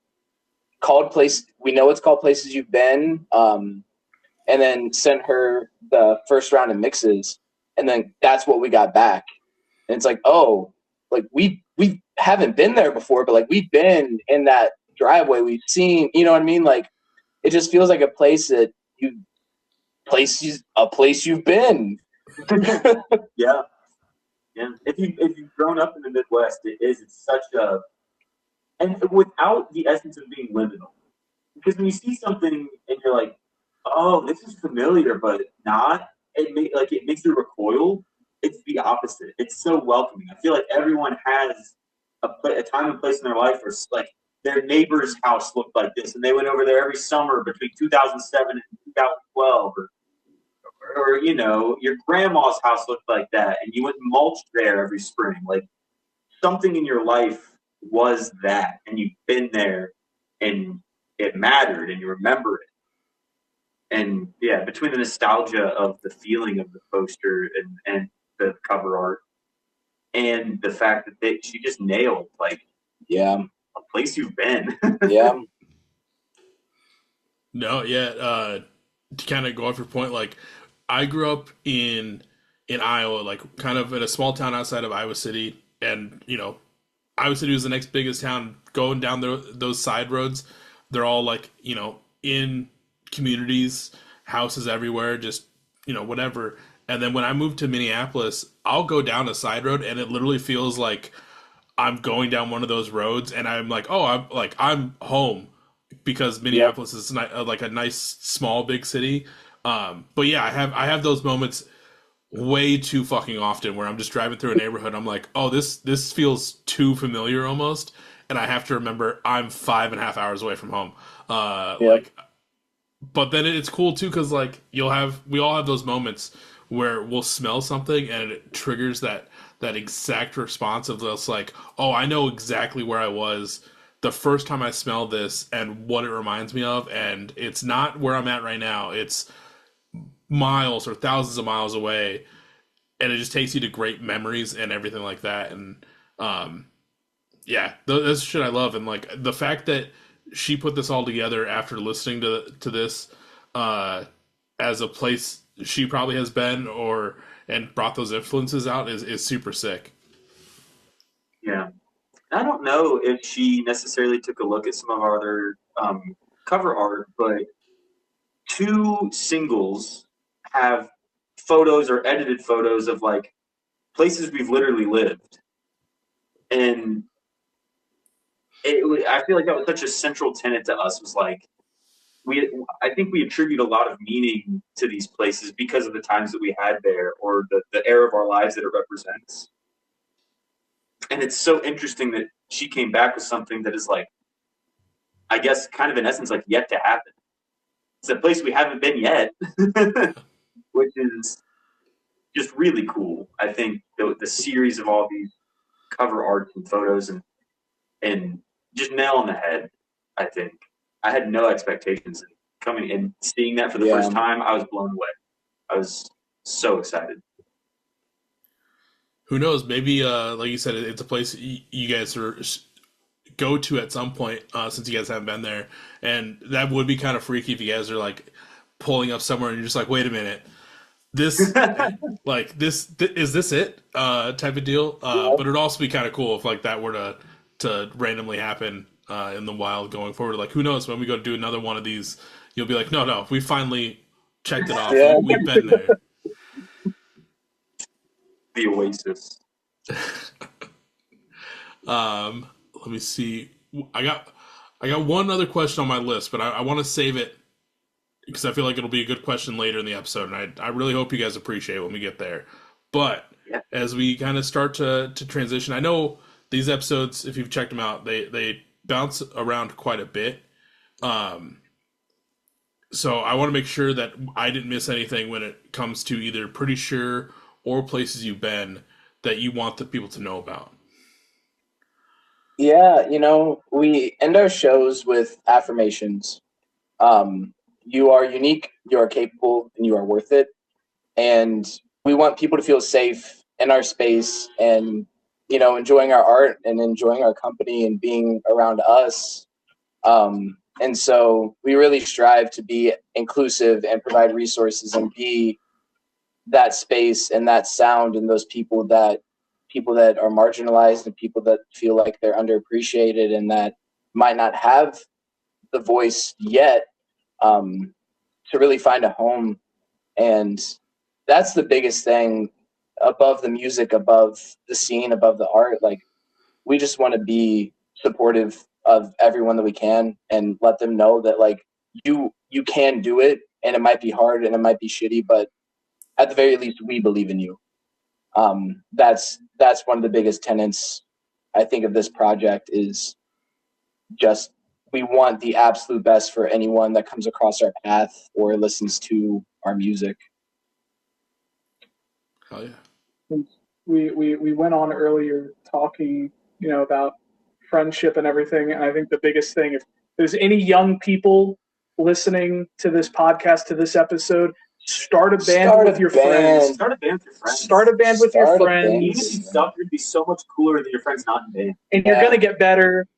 S3: called Place. We know it's called Places You've Been. And then sent her the first round of mixes, and then that's what we got back. And it's like, oh, like we haven't been there before, but like we've been in that driveway. We've seen, you know what I mean? Like it just feels like a place that a place you've been.
S4: Yeah, yeah. If you've grown up in the Midwest, it's such a, and without the essence of being liminal. Because when you see something and you're like, oh, this is familiar, but not, it makes you recoil. It's the opposite. It's so welcoming. I feel like everyone has a time and place in their life where like their neighbor's house looked like this, and they went over there every summer between 2007 and 2012, or your grandma's house looked like that, and you went and mulched there every spring. Like something in your life was that, and you've been there, and it mattered, and you remember it. And yeah, between the nostalgia of the feeling of the poster and the cover art, and the fact that she just nailed, like,
S3: Yeah,
S4: a place you've been.
S3: yeah,
S1: No, yeah. To kind of go off your point, like I grew up in Iowa, like kind of in a small town outside of Iowa City, and Iowa City was the next biggest town. Going down those side roads, they're all like in communities, houses everywhere, just whatever. And then when I moved to Minneapolis, I'll go down a side road, and it literally feels like I'm going down one of those roads, and I'm like, oh, I'm home, because
S3: yep,
S1: Minneapolis is like a nice small big city. But yeah, I have those moments way too fucking often where I'm just driving through a neighborhood. I'm like, oh, this feels too familiar almost, and I have to remember I'm 5.5 hours away from home.
S3: yep,
S1: But then it's cool too, because like we all have those moments where we'll smell something and it triggers that exact response of this, like, oh, I know exactly where I was the first time I smelled this and what it reminds me of, and it's not where I'm at right now. It's miles or thousands of miles away, and it just takes you to great memories and everything like that. And yeah, that's shit I love. And like the fact that she put this all together after listening to this, as a place she probably has been, or and brought those influences out, is super sick.
S4: Yeah. I don't know if she necessarily took a look at some of our other cover art, but two singles have photos or edited photos of like places we've literally lived. And I feel like that was such a central tenet to us, was like, I think we attribute a lot of meaning to these places because of the times that we had there, or the era of our lives that it represents. And it's so interesting that she came back with something that is like, I guess, kind of in essence, like yet to happen. It's a place we haven't been yet, which is just really cool. I think the series of all these cover arts and photos and just nail on the head. I think I had no expectations, and coming and seeing that for the first
S3: yeah.
S4: time, I was blown away. I was so excited.
S1: Who knows? Maybe, like you said, it's a place you guys go to at some point, since you guys haven't been there, and that would be kind of freaky if you guys are like pulling up somewhere and you're just like, wait a minute, this like is this it, type of deal.
S2: Yeah.
S1: But it'd also be kind of cool if like that were to randomly happen in the wild going forward. Like, who knows, when we go to do another one of these, you'll be like, no, we finally checked it off.
S2: Yeah.
S1: We've been there.
S4: The Oasis.
S1: Let me see. I got one other question on my list, but I want to save it because I feel like it'll be a good question later in the episode, and I really hope you guys appreciate it when we get there. But
S4: Yeah.
S1: as we kind of start to transition, I know these episodes, if you've checked them out, they bounce around quite a bit. So I want to make sure that I didn't miss anything when it comes to either Pretty Sure or places you've been that you want the people to know about.
S3: Yeah, we end our shows with affirmations. You are unique, you are capable, and you are worth it. And we want people to feel safe in our space and, enjoying our art and enjoying our company and being around us. And so we really strive to be inclusive and provide resources and be that space and that sound and those people that are marginalized and people that feel like they're underappreciated and that might not have the voice yet, to really find a home. And that's the biggest thing, above the music, above the scene, above the art. Like, we just want to be supportive of everyone that we can and let them know that, like, you can do it, and it might be hard and it might be shitty, but at the very least, we believe in you. That's one of the biggest tenets, I think, of this project, is just we want the absolute best for anyone that comes across our path or listens to our music.
S1: Hell yeah.
S2: We went on earlier talking, about friendship and everything. And I think the biggest thing, if there's any young people listening to this podcast, to this episode, start a band with your friends.
S4: Start a band with your friends.
S2: Start a band with your friends.
S4: Even if you suck, it'd be so much cooler than your friends not in band.
S2: And you're gonna get better.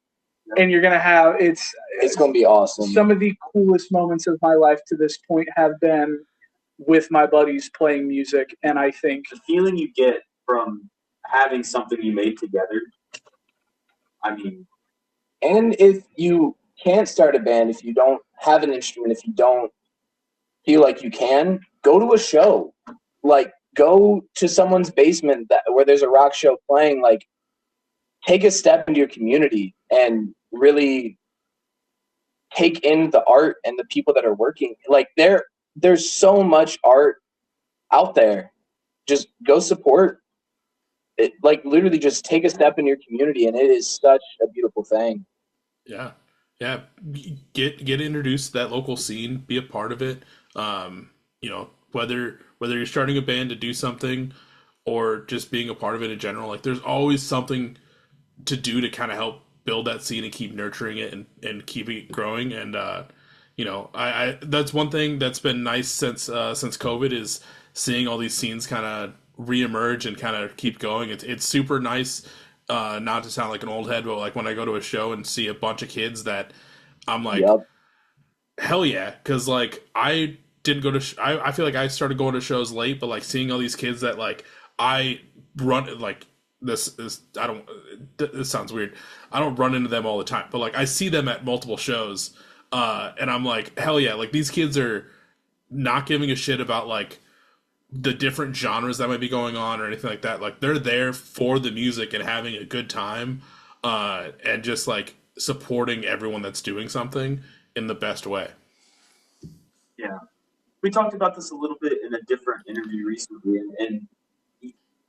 S2: And you're gonna have
S3: it's gonna be awesome.
S2: Some of the coolest moments of my life to this point have been with my buddies playing music, and I think
S4: the feeling you get from having something you made together. I mean,
S3: and if you can't start a band, if you don't have an instrument, if you don't feel like you can, go to a show. Like, go to someone's basement where there's a rock show playing. Like, take a step into your community and really take in the art and the people that are working. Like, there's so much art out there. Just go support it. Like, literally just take a step in your community, and it is such a beautiful thing.
S1: Yeah. Get introduced to that local scene, be a part of it. Whether you're starting a band to do something or just being a part of it in general, like, there's always something to do to kind of help build that scene and keep nurturing it and keep it growing. And I that's one thing that's been nice since COVID, is seeing all these scenes kind of reemerge and kind of keep going. It's super nice, not to sound like an old head, but like when I go to a show and see a bunch of kids that I'm like,
S3: Yep.
S1: Hell yeah, because like I didn't go to I feel like I started going to shows late, but like seeing all these kids that like I run, like, this sounds weird, I don't run into them all the time, but like I see them at multiple shows, and I'm like, hell yeah, like, these kids are not giving a shit about like the different genres that might be going on or anything like that. Like, they're there for the music and having a good time, and just like supporting everyone that's doing something in the best way.
S4: Yeah. We talked about this a little bit in a different interview recently, and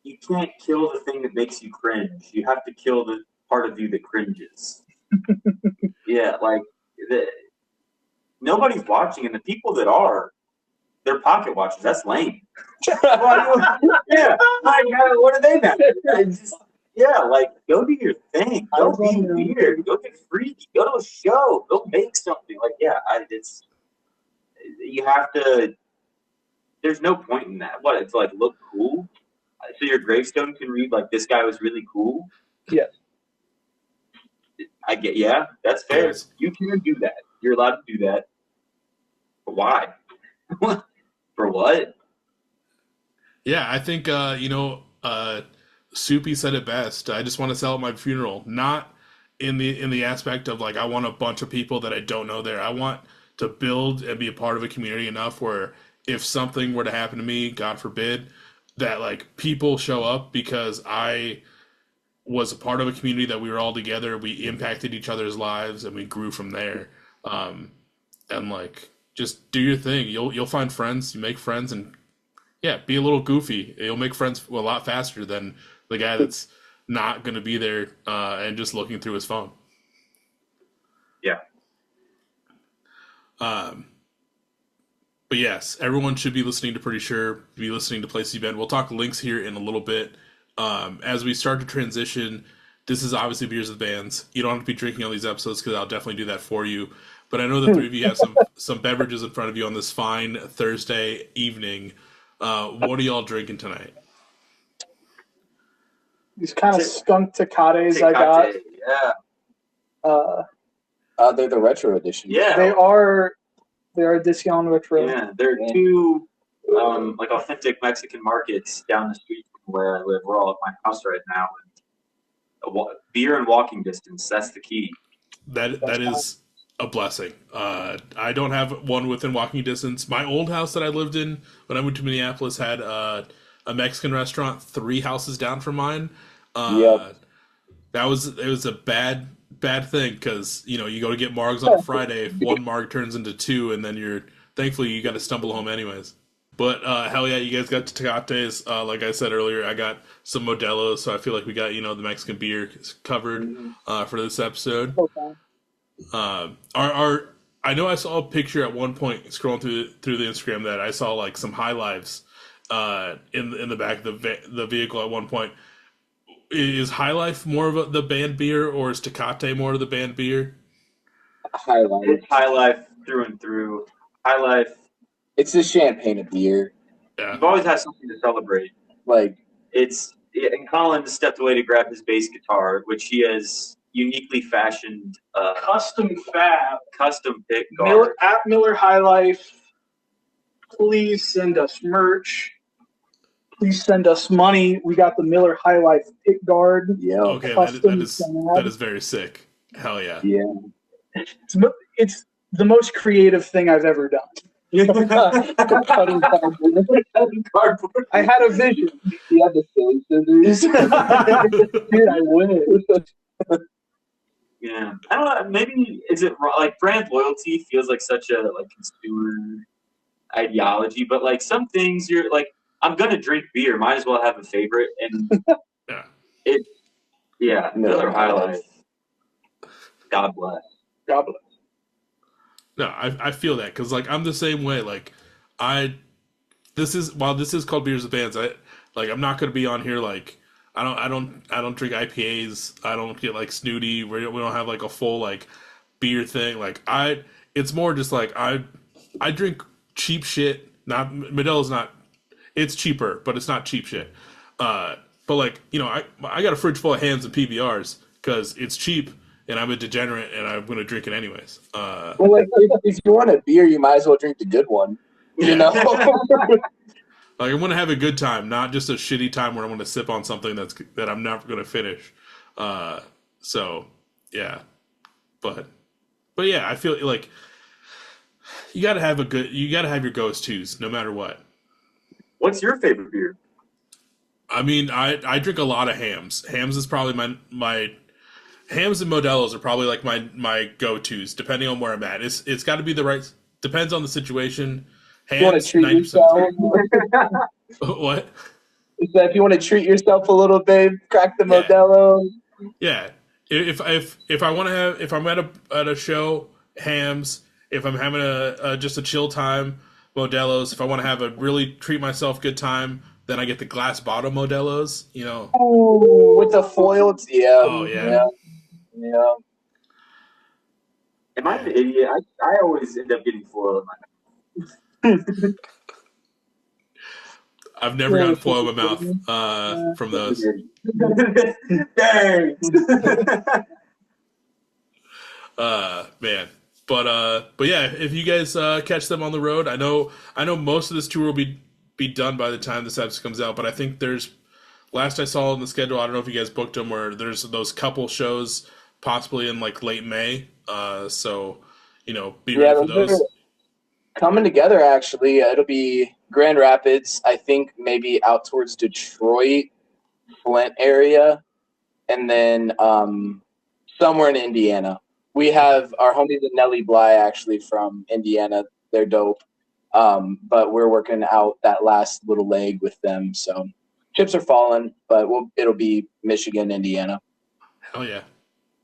S4: you can't kill the thing that makes you cringe. You have to kill the part of you that cringes. Yeah, like, nobody's watching, and the people that are, they're pocket watchers. That's lame. Yeah, like, what do they matter? Yeah, like, go do your thing. Go be weird. Go get freaky. Go to a show. Go make something. Like, yeah, you have to. There's no point in that. What? It's like, look cool. So your gravestone can read like, "This guy was really cool."
S2: Yes.
S4: Yeah, that's fair.
S1: Goals.
S4: You can do that. You're allowed to do that. But why? For what?
S1: Yeah, I think Soupy said it best. I just want to sell at my funeral, not in the aspect of like I want a bunch of people that I don't know there. I want to build and be a part of a community enough where if something were to happen to me, God forbid, that like people show up because I was a part of a community that we were all together. We impacted each other's lives and we grew from there. And like just do your thing. You'll find friends. You make friends and yeah, be a little goofy. You'll make friends a lot faster than the guy that's not going to be there and just looking through his phone.
S4: Yeah.
S1: But yes, everyone should be listening to Pretty Sure, be listening to Place You've Been. We'll talk links here in a little bit. As we start to transition, this is obviously Beers with Bands. You don't have to be drinking on these episodes because I'll definitely do that for you. But I know the three of you have some beverages in front of you on this fine Thursday evening. What are y'all drinking tonight?
S2: These kind of skunk Tecates I got.
S4: Yeah.
S3: They're the retro edition.
S4: Yeah.
S2: They are Edition Retro.
S4: Yeah. There are two like authentic Mexican markets down the street from where I live. We're all at my house right now. And beer and walking distance. That's the key.
S1: That is a blessing. I don't have one within walking distance. My old house that I lived in when I moved to Minneapolis had a Mexican restaurant 3 houses down from mine.
S3: Yep.
S1: It was a bad thing because you go to get margs on a Friday. If one marg turns into 2, and then thankfully you got to stumble home anyways. But hell yeah, you guys got Tecates. Like I said earlier, I got some Modelo's, so I feel like we got the Mexican beer covered for this episode.
S2: Okay.
S1: I know I saw a picture at one point scrolling through the Instagram that I saw like some High Lives in the back of the vehicle at one point. Is High Life more of the band beer, or is Tecate more of the band beer?
S3: High Life.
S4: It's High Life through and through. High Life.
S3: It's the champagne of beer.
S1: Yeah.
S4: You've always had something to celebrate.
S3: Like
S4: And Colin stepped away to grab his bass guitar, which he has uniquely fashioned,
S2: Custom fab.
S4: custom pick guard.
S2: At Miller High Life. Please send us merch. Please send us money. We got the Miller High Life pick guard.
S3: yeah.
S1: Okay, that is very sick. Hell yeah.
S3: Yeah.
S2: It's the most creative thing I've ever done.
S3: Cutting cardboard.
S2: I had a vision.
S3: You have the silly scissors.
S2: Dude, I wish.
S4: Yeah, I don't know. Maybe is it like brand loyalty feels like such a like consumer ideology, but like some things you're like, I'm gonna drink beer. Might as well have a favorite, and
S1: yeah,
S4: Miller High Life. God bless.
S2: God bless.
S1: No, I feel that because like I'm the same way. Like this is called Beers with Bands. I'm not gonna be on here like I don't drink IPAs. I don't get like snooty. We don't have like a full like beer thing. Like it's more just like I drink cheap shit. Not Modelo's not. It's cheaper, but it's not cheap shit. But like I got a fridge full of Hams and PBRs because it's cheap. And I'm a degenerate, and I'm going to drink it anyways.
S3: Well, like, if you want a beer, you might as well drink the good one. You know?
S1: Like, I want to have a good time, not just a shitty time where I want to sip on something that I'm not going to finish. So, yeah. But yeah, I feel like you got to have your go-tos no matter what.
S4: What's your favorite beer?
S1: I mean, I drink a lot of Hams. Hams is probably my Hams and Modelo's are probably like my go-tos, depending on where I'm at. It's got to be the right. Depends on the situation. Hams,
S3: you want to treat yourself?
S1: What?
S3: If you want to treat yourself a little, babe, crack the Modelo.
S1: Yeah. If I want to have, if I'm at a show, Hams. If I'm having just a chill time, Modelo's. If I want to have a really treat myself good time, then I get the glass bottle Modelo's.
S3: Ooh, with the foil. Yeah.
S1: Oh yeah.
S3: Yeah.
S4: Am I an idiot? I always end up getting foil in my
S1: I've never gotten phloem in my mouth from those.
S4: Dang.
S1: Man. But yeah, if you guys catch them on the road, I know most of this tour will be done by the time this episode comes out. But I think there's last I saw on the schedule, I don't know if you guys booked them, where there's those couple shows possibly in like late May. So be ready for those.
S3: Coming together, actually. It'll be Grand Rapids, I think maybe out towards Detroit, Flint area, and then somewhere in Indiana. We have our homies at Nelly Bly, actually, from Indiana. They're dope. But we're working out that last little leg with them. So chips are falling, but it'll be Michigan, Indiana.
S1: Hell yeah.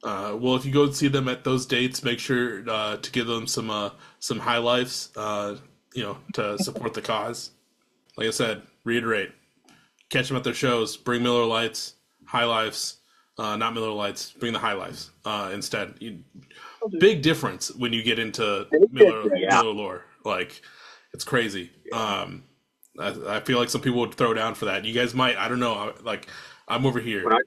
S1: Well, if you go see them at those dates, make sure to give them some high lifes, to support the cause. Like I said, reiterate, catch them at their shows. Bring Miller Lights, high lifes, not Miller Lights. Bring the high lifes instead. Big difference when you get into Miller lore. Like, it's crazy. I feel like some people would throw down for that. You guys might. I don't know. Like, I'm over here.
S2: I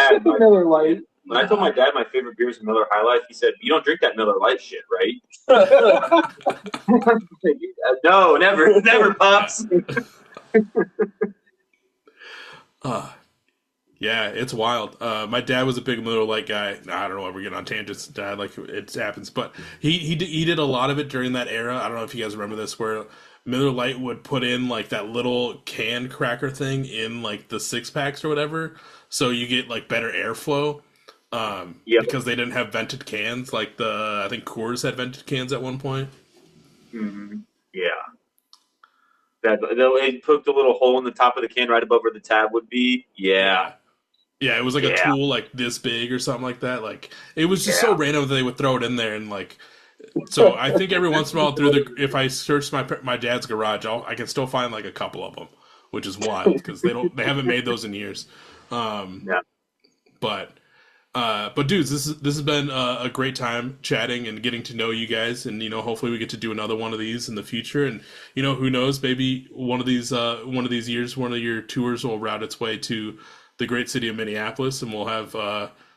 S2: should be Miller Lite.
S4: When I told my dad my favorite beer is Miller High Life, he said, "You don't drink that Miller Lite shit, right?" No, never, pops.
S1: Yeah, it's wild. My dad was a big Miller Lite guy. I don't know why we're getting on tangents, Dad. Like it happens, but he did a lot of it during that era. I don't know if you guys remember this, where Miller Lite would put in like that little can cracker thing in like the 6-packs or whatever, so you get like better airflow. Because they didn't have vented cans. Like I think Coors had vented cans at one point.
S4: Mm-hmm. Yeah. They poked a little hole in the top of the can right above where the tab would be. Yeah.
S1: Yeah, it was like a tool like this big or something like that. Like it was just so random that they would throw it in there and like. So I think every once in a while if I search my dad's garage, I can still find like a couple of them, which is wild because they haven't made those in years. But dudes, this has been a great time chatting and getting to know you guys, and hopefully we get to do another one of these in the future, and who knows, maybe one of these years, one of your tours will route its way to the great city of Minneapolis, and we'll have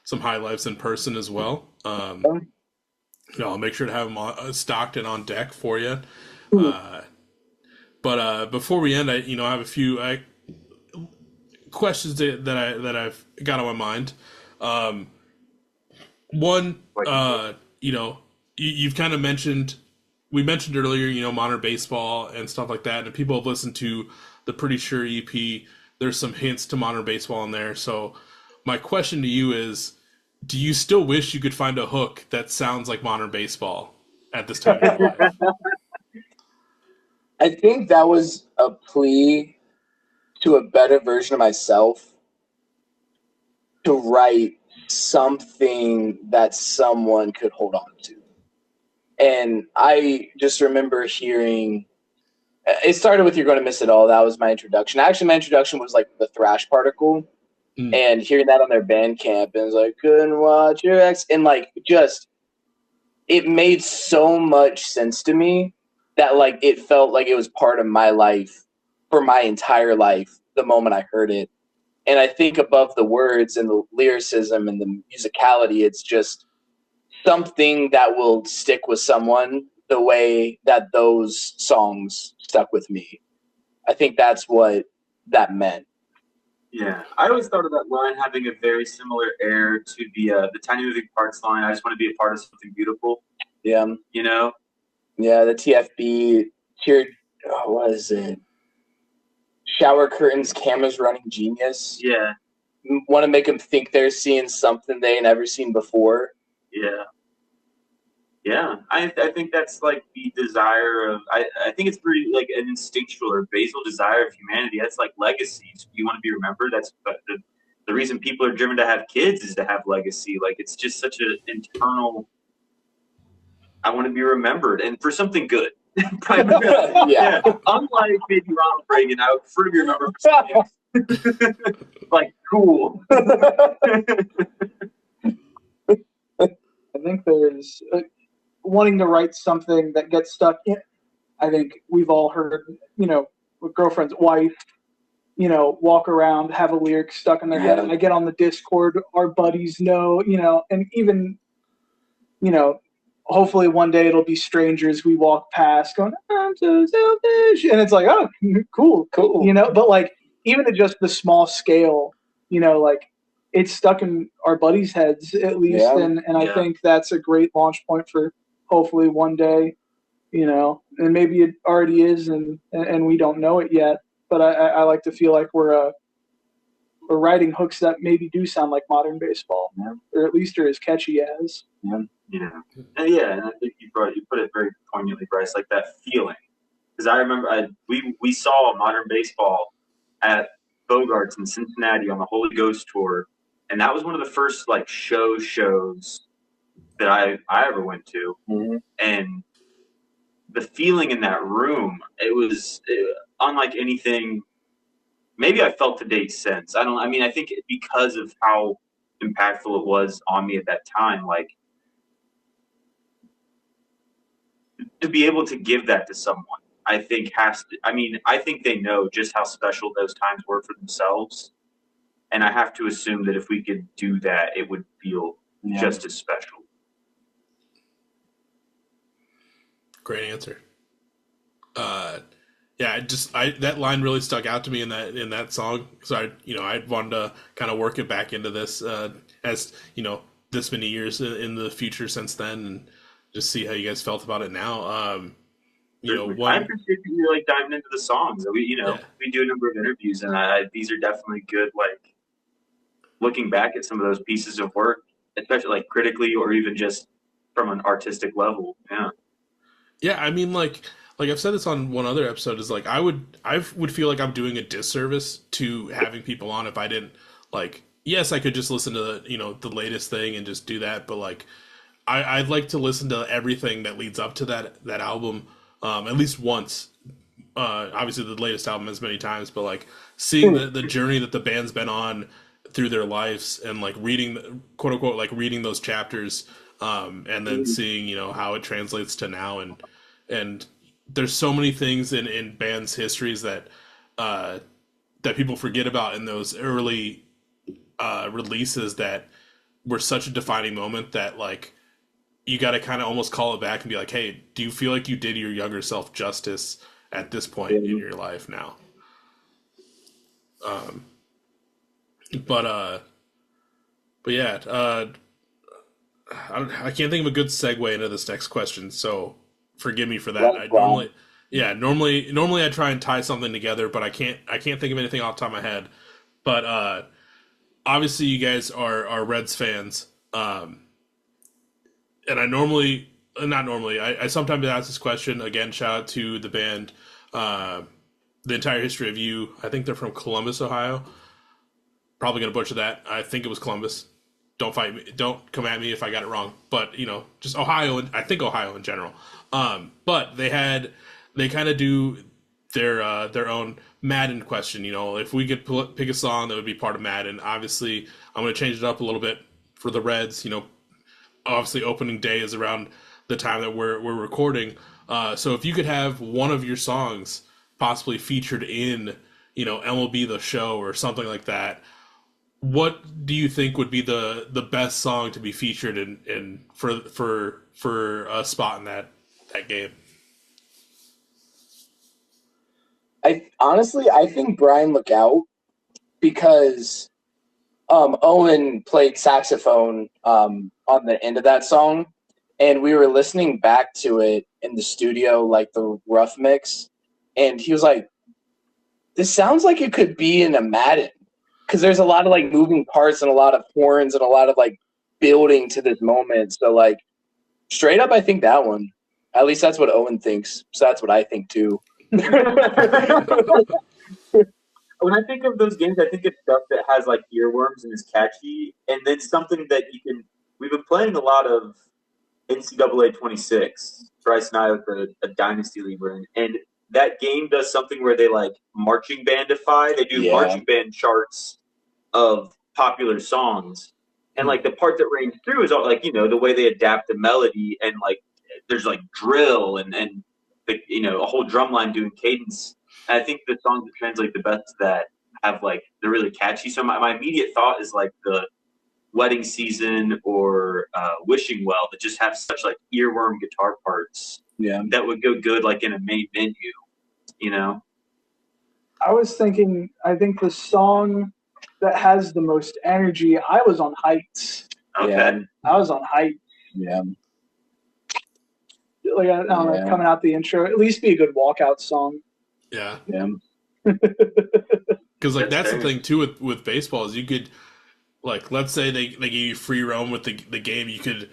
S1: some high lives in person as well. I'll make sure to have them stocked and on deck for you. But before we end, I have a few questions that I've got on my mind. One, you've kind of mentioned, we mentioned earlier, modern baseball and stuff like that, and people have listened to the Pretty Sure EP. There's some hints to modern baseball in there. So my question to you is, do you still wish you could find a hook that sounds like modern baseball at this time in your life?
S3: I think that was a plea to a better version of myself to write something that someone could hold on to. And I just remember hearing, it started with "You're Gonna Miss It All." That was my introduction. Actually, my introduction was like the Thrash Particle. And hearing that on their Bandcamp, and it's like, couldn't watch your ex, and like, just, it made so much sense to me that like it felt like it was part of my life for my entire life the moment I heard it. And I think above the words and the lyricism and the musicality, it's just something that will stick with someone the way that those songs stuck with me. I think that's what that meant.
S4: Yeah, I always thought of that line having a very similar air to the Tiny Moving Parts line. I just want to be a part of something beautiful.
S3: Yeah. Yeah, the TFB, what is it? Shower curtains, cameras running, genius.
S4: Yeah.
S3: Want to make them think they're seeing something they ain't never seen before.
S4: Yeah. Yeah, I think that's like the desire of, I think it's pretty like an instinctual or basal desire of humanity. That's like legacy. You want to be remembered. That's the reason people are driven to have kids is to have legacy. Like it's just such an internal, I want to be remembered and for something good. Yeah. Unlike maybe Ronald Reagan, I would prefer to be remembered for something like cool.
S2: I think there's wanting to write something that gets stuck in. I think we've all heard, with girlfriend's wife, walk around, have a lyric stuck in their head. I get on the Discord, our buddies know, and even, hopefully one day it'll be strangers we walk past going, I'm so selfish. And it's like, oh, cool. But like, even at just the small scale, like it's stuck in our buddies' heads at least. And I think that's a great launch point for hopefully one day, and maybe it already is and we don't know it yet. But I like to feel like we're writing hooks that maybe do sound like modern baseball, or at least are as catchy as.
S4: And I think you put it very poignantly, Bryce, like that feeling. Because I remember we saw modern baseball at Bogarts in Cincinnati on the Holy Ghost tour, and that was one of the first like shows that I ever went to, and the feeling in that room, it was unlike anything maybe I felt to date since. I think because of how impactful it was on me at that time, like to be able to give that to someone, I think I think they know just how special those times were for themselves. And I have to assume that if we could do that, it would feel just as special.
S1: Great answer. That line really stuck out to me in that song. So I wanted to kind of work it back into this as this many years in the future since then, and just see how you guys felt about it now. I
S4: appreciate you like diving into the songs. We do a number of interviews, and these are definitely good. Like looking back at some of those pieces of work, especially like critically or even just from an artistic level. Yeah.
S1: Yeah, I mean, like I've said this on one other episode, is like I would feel like I'm doing a disservice to having people on if I didn't like. Yes, I could just listen to the latest thing and just do that, but like I'd like to listen to everything that leads up to that album at least once. Obviously, the latest album as many times, but like seeing the journey that the band's been on through their lives and like reading, quote unquote, like reading those chapters, and then seeing how it translates to now, and there's so many things in bands' histories that people forget about in those early releases that were such a defining moment that like you got to kind of almost call it back and be like, hey, do you feel like you did your younger self justice at this point in your life now? But yeah, I can't think of a good segue into this next question, so forgive me for that. Normally I try and tie something together, but I can't think of anything off the top of my head. But obviously you guys are Reds fans, and I sometimes ask this question. Again, shout out to the band, The Entire History of You. I think they're from Columbus, Ohio. Probably gonna butcher that. I think it was Columbus. Don't fight me. Don't come at me if I got it wrong. But just Ohio, and I think Ohio in general. But they kind of do their own Madden question. If we could pick a song that would be part of Madden. Obviously, I'm gonna change it up a little bit for the Reds. Obviously, opening day is around the time that we're recording. So if you could have one of your songs possibly featured in MLB The Show or something like that, what do you think would be the best song to be featured in for a spot in that game?
S3: I think Brian Look Out, because Owen played saxophone on the end of that song, and we were listening back to it in the studio, like the rough mix, and he was like, this sounds like it could be in a Madden, because there's a lot of like moving parts and a lot of horns and a lot of like building to this moment. So like straight up, I think that one. At least that's what Owen thinks. So that's what I think too.
S4: When I think of those games, I think of stuff that has like earworms and is catchy, and then something that you can. We've been playing a lot of NCAA 26. Bryce and I with a dynasty league we're in, and that game does something where they like marching bandify. They do marching band charts of popular songs, and like the part that rings through is all like the way they adapt the melody, and like there's like drill and a whole drum line doing cadence. And I think the songs that translate the best to that have like they're really catchy. So my immediate thought is like the Wedding Season or Wishing Well that just have such like earworm guitar parts.
S3: Yeah.
S4: That would go good like in a main menu, you know.
S2: I was thinking, I think the song that has the most energy, I was on Heights.
S4: Okay.
S3: Yeah.
S2: I was on Heights.
S3: Yeah.
S2: Like, I don't know,
S3: Yeah.
S2: coming out the intro, at least be a good walkout song.
S1: Yeah.
S3: Yeah.
S1: Because like
S4: That's
S1: that's the
S4: fair.
S1: thing too with baseball is you could like let's say they gave you free roam with the game, you could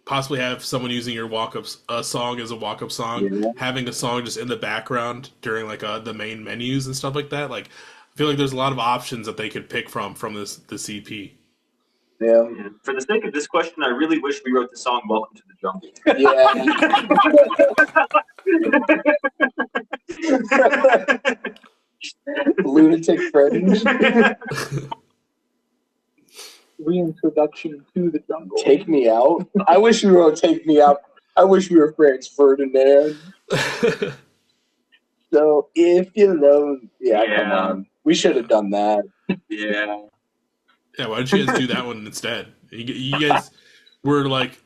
S1: possibly have someone using your song as a walk up song,
S3: Yeah.
S1: having a song just in the background during like the main menus and stuff like that. Like I feel like there's a lot of options that they could pick from this EP.
S3: Yeah.
S4: And for the sake of this question, I really wish we wrote the song "Welcome to the Jungle."
S3: Yeah. Lunatic Fringe.
S2: Reintroduction to the jungle.
S3: Take Me Out. I wish we wrote Take Me Out. I wish we were Franz Ferdinand. So if you know, come on. We should have done that.
S4: Yeah.
S1: Yeah, why don't you guys do that one instead? You guys were like,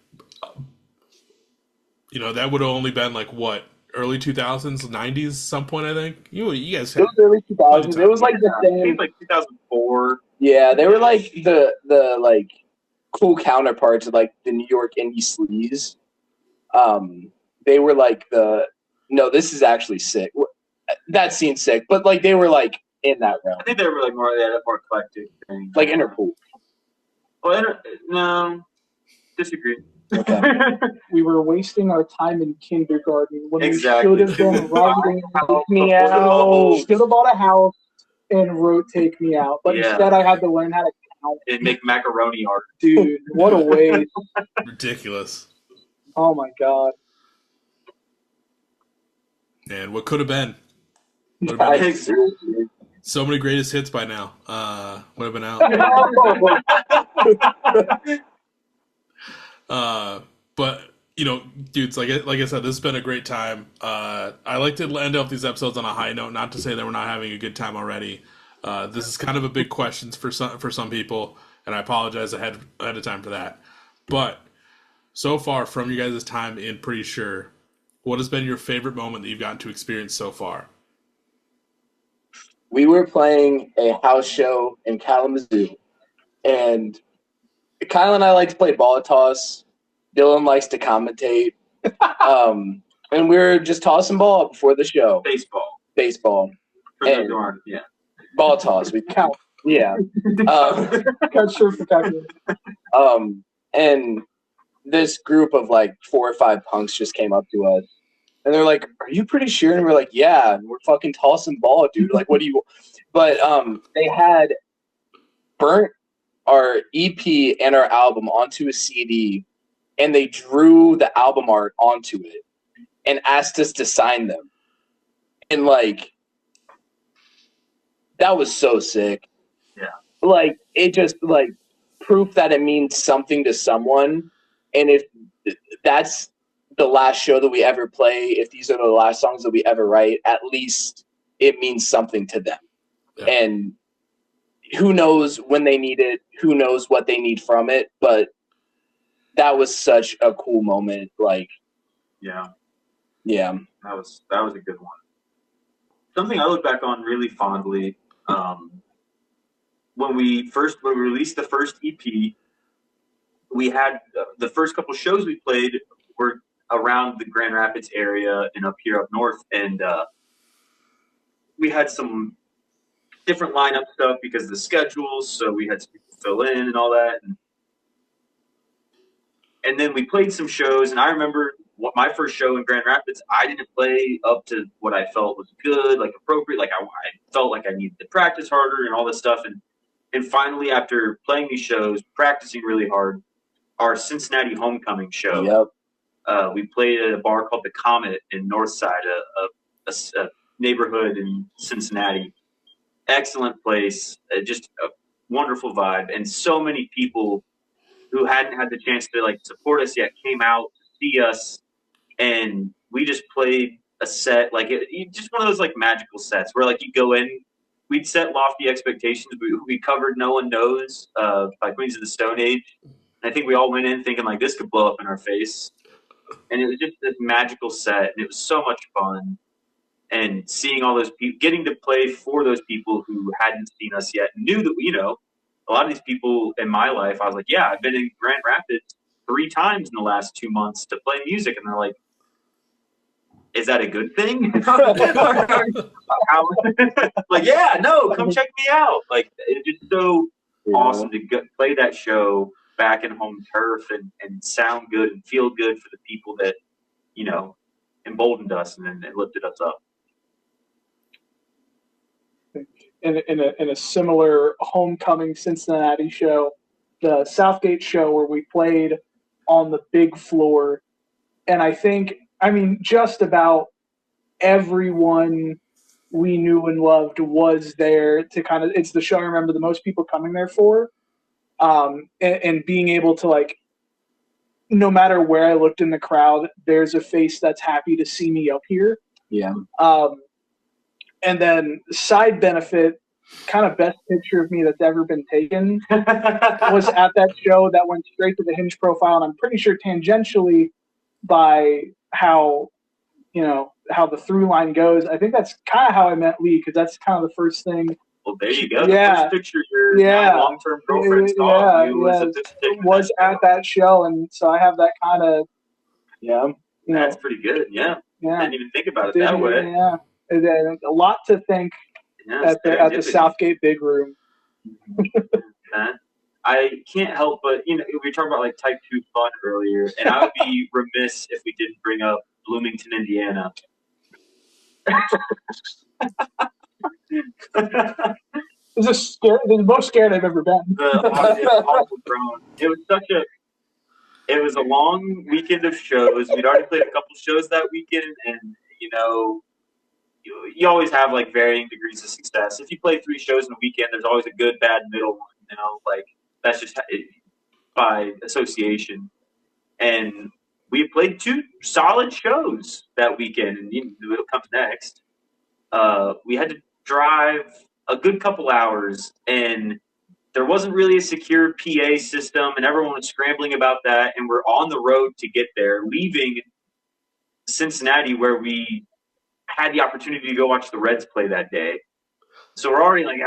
S1: that would have only been like what, early 2000s, 90s, some point I think. You guys
S3: It
S1: had
S3: was early 2000s. It was like the
S4: I
S3: same.
S4: think like 2004.
S3: Yeah, they were like the like cool counterparts of like the New York indie sleaze. They were like this is actually sick. That scene's sick, but like they were like in that realm,
S4: I think they were like more eclectic thing.
S3: like Interpol.
S4: Well, no, disagree.
S3: Okay.
S2: We were wasting our time in kindergarten when
S4: Exactly.
S2: we should have been writing Take Me Out. Should have bought a house and wrote Take Me Out. But
S4: Yeah.
S2: instead I had to learn how to count.
S4: And make macaroni art.
S2: Dude, what a waste.
S1: ridiculous.
S2: Oh my god.
S1: And what could have been? Would have been
S3: Seriously.
S1: so many greatest hits by now. Would have been out. But dudes, like I said, this has been a great time. I like to end off these episodes on a high note. Not to say that we're not having a good time already. This is kind of a big question for some people, and I apologize ahead of time for that. But so far, from you guys' time in Pretty Sure, what has been your favorite moment that you've gotten to experience so far?
S3: We were playing a house show in Kalamazoo, and Kyle and I like to play ball toss. Dylan likes to commentate. And we were just tossing ball before the show. Baseball.
S4: For those who aren't, yeah.
S3: Ball toss. We count. Yeah.
S2: Cut short for calculating.
S3: And this group of like 4 or 5 punks just came up to us. And they're like, "Are you pretty sure?" And we're like, "Yeah." And we're fucking tossing ball, dude. Like, what do you? But they had burnt our EP and our album onto a CD, and they drew the album art onto it and asked us to sign them. And like, that was so sick.
S4: Yeah.
S3: Like, it just like proof that it means something to someone. And if that's the last show that we ever play, if these are the last songs that we ever write, at least it means something to them.
S1: Yeah.
S3: And who knows when they need it, who knows what they need from it, but that was such a cool moment. Like,
S4: Yeah.
S3: yeah.
S4: That was a good one. Something I look back on really fondly, when we released the first EP, we had the first couple shows we played were around the Grand Rapids area and up north, and we had some different lineup stuff because of the schedules, so we had some people fill in and all that, and then we played some shows, and I remember my first show in Grand Rapids, I didn't play up to what I felt was good, like appropriate, like I felt like I needed to practice harder and all this stuff, and finally after playing these shows, practicing really hard, our Cincinnati homecoming show.
S3: Yep.
S4: We played at a bar called the Comet in Northside, a neighborhood in Cincinnati. Excellent place, just a wonderful vibe, and so many people who hadn't had the chance to like support us yet came out to see us, and we just played a set just one of those like magical sets where like you go in we'd set lofty expectations. We covered No One Knows by Queens of the Stone Age. And I think we all went in thinking, like, this could blow up in our face. And it was just this magical set, and it was so much fun. And seeing all those people, getting to play for those people who hadn't seen us yet, knew that, you know, a lot of these people in my life, I was like, yeah, I've been in Grand Rapids 3 times in the last 2 months to play music. And they're like, is that a good thing? Like, yeah, no, come check me out. Like, it's just so awesome to play that show back in home turf and sound good and feel good for the people that, you know, emboldened us and lifted us up.
S2: In a similar homecoming Cincinnati show, the Southgate show where we played on the big floor, and I mean, just about everyone we knew and loved was there to kind of. It's the show I remember the most people coming there for, and being able to, like, no matter where I looked in the crowd, there's a face that's happy to see me up here.
S3: Yeah.
S2: And then side benefit, kind of best picture of me that's ever been taken was at that show that went straight to the Hinge profile, and I'm pretty sure tangentially by how, you know, how the through line goes. I think that's kind of how I met Lee, because that's kind of the first thing.
S4: Well, there you go.
S2: Yeah.
S4: The first picture your long-term girlfriend saw of you was
S2: at that show, and so I have that kind of, you know,
S4: that's pretty good. Yeah. I didn't even think about it that way.
S2: Yeah. And then a lot to thank at the Southgate Big Room.
S4: I can't help but, you know, we were talking about like type 2 fun earlier, and I would be remiss if we didn't bring up Bloomington, Indiana.
S2: This is the most scared I've ever been.
S4: It was a long weekend of shows. We'd already played a couple shows that weekend, and, you know, you always have like varying degrees of success. If you play 3 shows in a weekend, there's always a good, bad, middle one. You know, like that's just by association. And we played 2 solid shows that weekend, and you know, what comes next. We had to drive a good couple hours, and there wasn't really a secure PA system, and everyone was scrambling about that. And we're on the road to get there, leaving Cincinnati, where we had the opportunity to go watch the Reds play that day. So we're already like,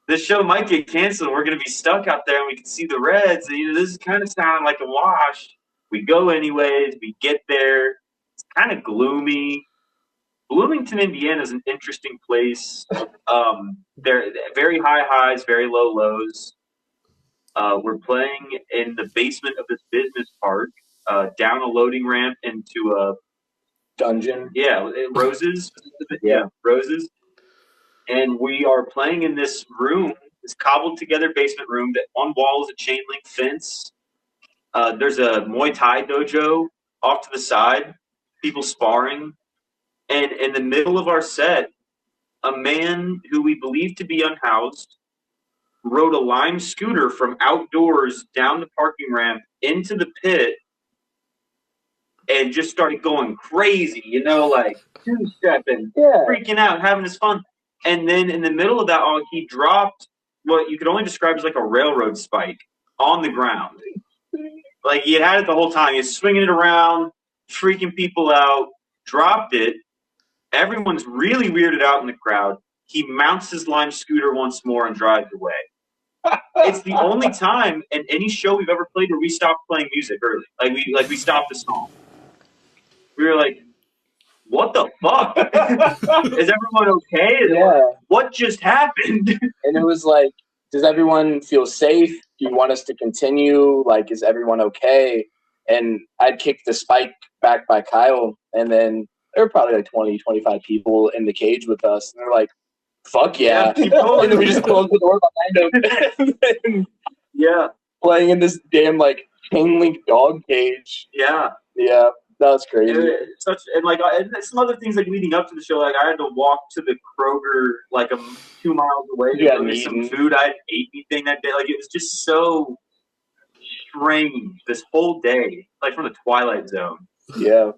S4: this show might get canceled. We're going to be stuck out there, and we can see the Reds. And, you know, this is kind of sounding like a wash. We go anyways. We get there. It's kind of gloomy. Bloomington, Indiana is an interesting place. They're very high highs, very low lows. We're playing in the basement of this business park, down a loading ramp into a
S3: dungeon.
S4: Yeah, Roses. Yeah, Roses. And we are playing in this room, this cobbled together basement room that one wall is a chain link fence. There's a Muay Thai dojo off to the side, people sparring. And in the middle of our set, a man who we believe to be unhoused rode a Lime scooter from outdoors down the parking ramp into the pit and just started going crazy, you know, like two-stepping, freaking out, having his fun. And then in the middle of that all, he dropped what you could only describe as like a railroad spike on the ground. Like he had it the whole time. He was swinging it around, freaking people out, dropped it. Everyone's really weirded out in the crowd. He mounts his Lime scooter once more and drives away. It's the only time in any show we've ever played where we stopped playing music early. Like we stopped the song. We were like, what the fuck? Is everyone okay?
S3: Yeah.
S4: What just happened?
S3: And it was like, does everyone feel safe? Do you want us to continue? Like, is everyone okay? And I'd kicked the spike back by Kyle, and then there were probably like 20, 25 people in the cage with us. And they're like, fuck yeah. And then we just closed the door behind them.
S4: Yeah.
S3: Playing in this damn, like, chain link dog cage.
S4: Yeah.
S3: Yeah. That was crazy.
S4: And some other things like leading up to the show, like I had to walk to the Kroger like 2 miles away to go get some food. I hadn't ate anything that day. Like it was just so strange this whole day, like from the Twilight Zone.
S3: Yeah.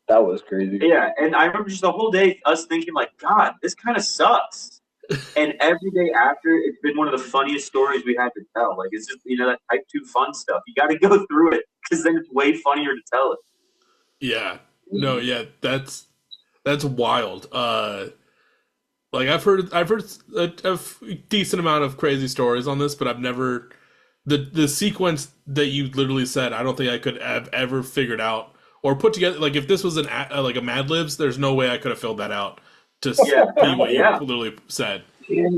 S3: That was crazy.
S4: Yeah, and I remember just the whole day us thinking like, God, this kind of sucks. And every day after, it's been one of the funniest stories we had to tell. Like it's just that type 2 fun stuff. You got to go through it because then it's way funnier to tell it.
S1: Yeah. No, yeah, that's wild. Like I've heard a decent amount of crazy stories on this, but I've never the sequence that you literally said. I don't think I could have ever figured out or put together. Like if this was like a Mad Libs, there's no way I could have filled that out to be what you literally said.
S2: Yeah.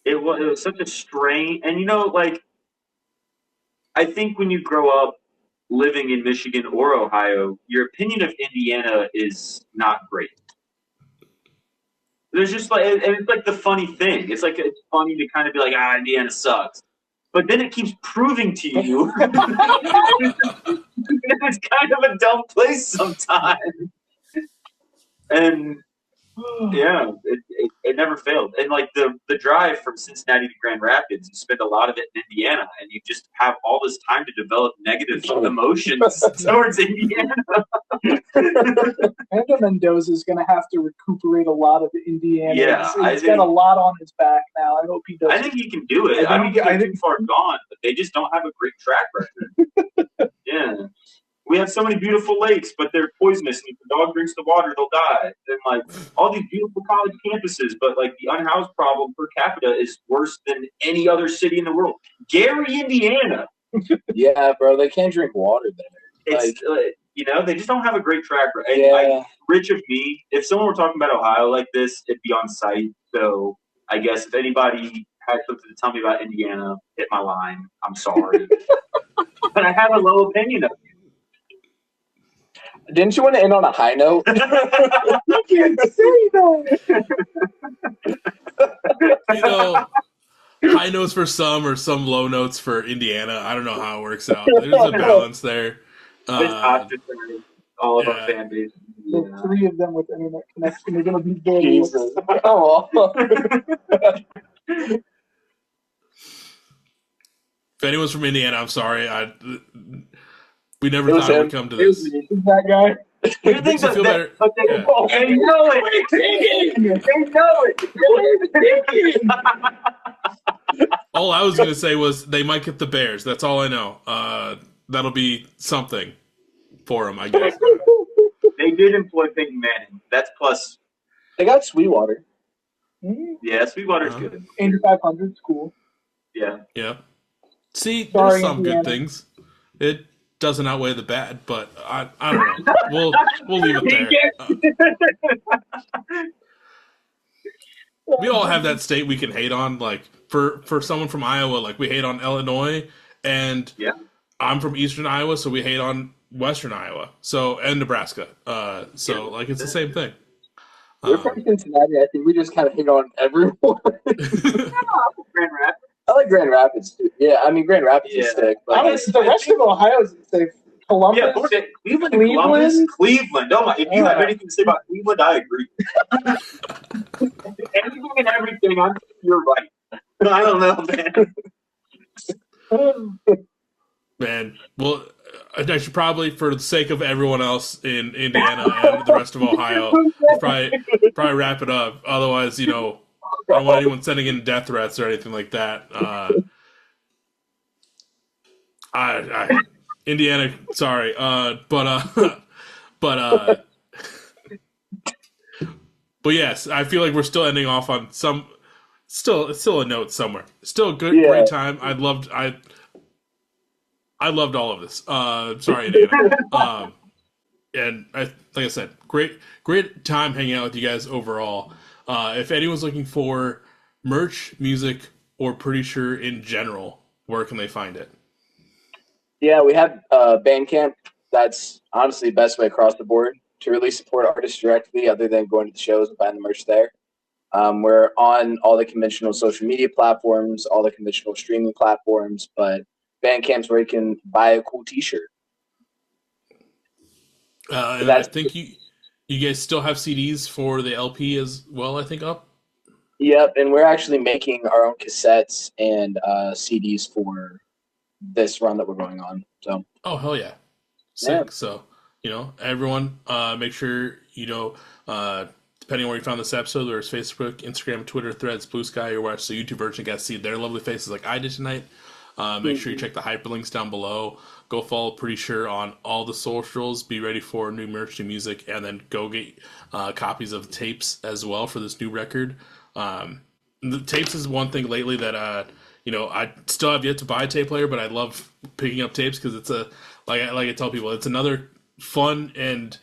S4: It was such a strange, and like I think when you grow up living in Michigan or Ohio, your opinion of Indiana is not great. There's just like, and it's like the funny thing. It's like it's funny to kind of be like, Indiana sucks, but then it keeps proving to you it's kind of a dumb place sometimes. And yeah, it never failed. And like the drive from Cincinnati to Grand Rapids, you spend a lot of it in Indiana, and you just have all this time to develop negative emotions towards Indiana.
S2: Brandon Mendoza is going to have to recuperate a lot of Indiana.
S4: Yeah,
S2: he's got a lot on his back now. I hope he does.
S4: I think he can do it. I don't think they're too far gone, but they just don't have a great track record. Yeah. We have so many beautiful lakes, but they're poisonous, and if the dog drinks the water, they'll die. And like all these beautiful college campuses, but like the unhoused problem per capita is worse than any other city in the world. Gary, Indiana.
S3: Yeah, bro, they can't drink water there.
S4: It's they just don't have a great track record. And rich of me, if someone were talking about Ohio like this, it'd be on site. So I guess if anybody had something to tell me about Indiana, hit my line. I'm sorry, but I have a low opinion of it.
S3: Didn't you want to end on a high note?
S2: You can't say that.
S1: High notes for some or some low notes for Indiana. I don't know how it works out. There's a balance there.
S4: It's ostracized all of our fan base.
S2: The 3 of them with internet connection are going to be very
S3: Jesus. Oh.
S1: If anyone's from Indiana, I'm sorry. We never thought it would come to this.
S2: That guy.
S4: You think
S1: feel better.
S4: They know it. They know it.
S1: All I was going to say was they might get the Bears. That's all I know. That'll be something for them, I guess.
S4: They did employ Peyton Manning. That's plus.
S3: They got Sweetwater.
S4: Yeah, Sweetwater's good.
S2: 8,500 is cool.
S4: Yeah.
S1: Yeah. See,
S2: Sorry,
S1: there's some
S2: Indiana.
S1: good things. It doesn't outweigh the bad, but I don't know. We'll leave it there. We all have that state we can hate on. Like for someone from Iowa, like we hate on Illinois, and I'm from Eastern Iowa, so we hate on Western Iowa. So and Nebraska. Like it's the same thing.
S3: We're from Cincinnati. I think we just kind of hate on everyone.
S4: Grand Rapids.
S3: I like Grand Rapids too. Yeah, I mean Grand Rapids is sick. But
S2: The rest of Ohio is safe. Columbus,
S4: Cleveland. Cleveland. Oh my! If you have anything to say about Cleveland, I agree. Anything and everything, you're right. I don't know, man.
S1: Man, well, I should probably, for the sake of everyone else in Indiana and the rest of Ohio, probably wrap it up. Otherwise, I don't want anyone sending in death threats or anything like that. Indiana, sorry, but yes, I feel like we're still ending off on some, still a note somewhere. Still a great time. I loved all of this. Sorry, Indiana. And like I said, great time hanging out with you guys overall. If anyone's looking for merch, music, or Pretty Sure in general, where can they find it?
S3: Yeah, we have Bandcamp. That's honestly the best way across the board to really support artists directly, other than going to the shows and buying the merch there. We're on all the conventional social media platforms, all the conventional streaming platforms, but Bandcamp's where you can buy a cool T-shirt.
S1: And I think you guys still have CDs for the LP as well, I think, up?
S3: Yep, and we're actually making our own cassettes and CDs for this run that we're going on. So.
S1: Oh, hell yeah. Sick. Yeah. So, everyone, make sure, depending on where you found this episode, whether it's Facebook, Instagram, Twitter, Threads, Blue Sky, or watch the YouTube version, get to see their lovely faces like I did tonight. Make sure you check the hyperlinks down below. Go follow Pretty Sure on all the socials. Be ready for new merch, new music, and then go get copies of the tapes as well for this new record. The tapes is one thing lately that I still have yet to buy a tape player, but I love picking up tapes because it's like I tell people, it's another fun and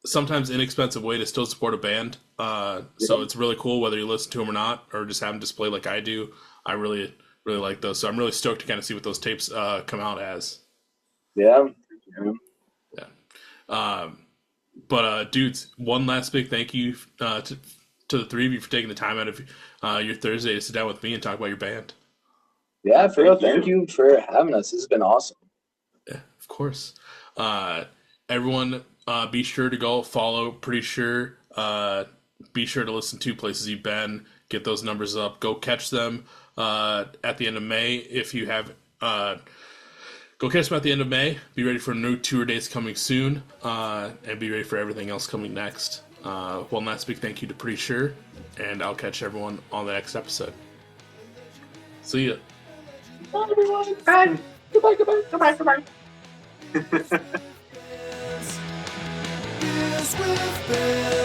S1: sometimes inexpensive way to still support a band. So it's really cool whether you listen to them or not, or just have them displayed like I do. I really like those. So I'm really stoked to kind of see what those tapes come out as.
S3: Yeah.
S1: But dudes, one last big thank you to the three of you for taking the time out of your Thursday to sit down with me and talk about your band.
S3: Yeah, for real. Thank you for having us. This has been awesome.
S1: Yeah, of course. Everyone, be sure to go follow Pretty Sure. Be sure to listen to places you've been. Get those numbers up. Go catch them at the end of May. If you have, go catch them at the end of May. Be ready for new tour dates coming soon, and be ready for everything else coming next. One last big thank you to Pretty Sure, and I'll catch everyone on the next episode. See ya.
S2: Bye, everyone. Bye. Goodbye.
S5: Beers with Bears.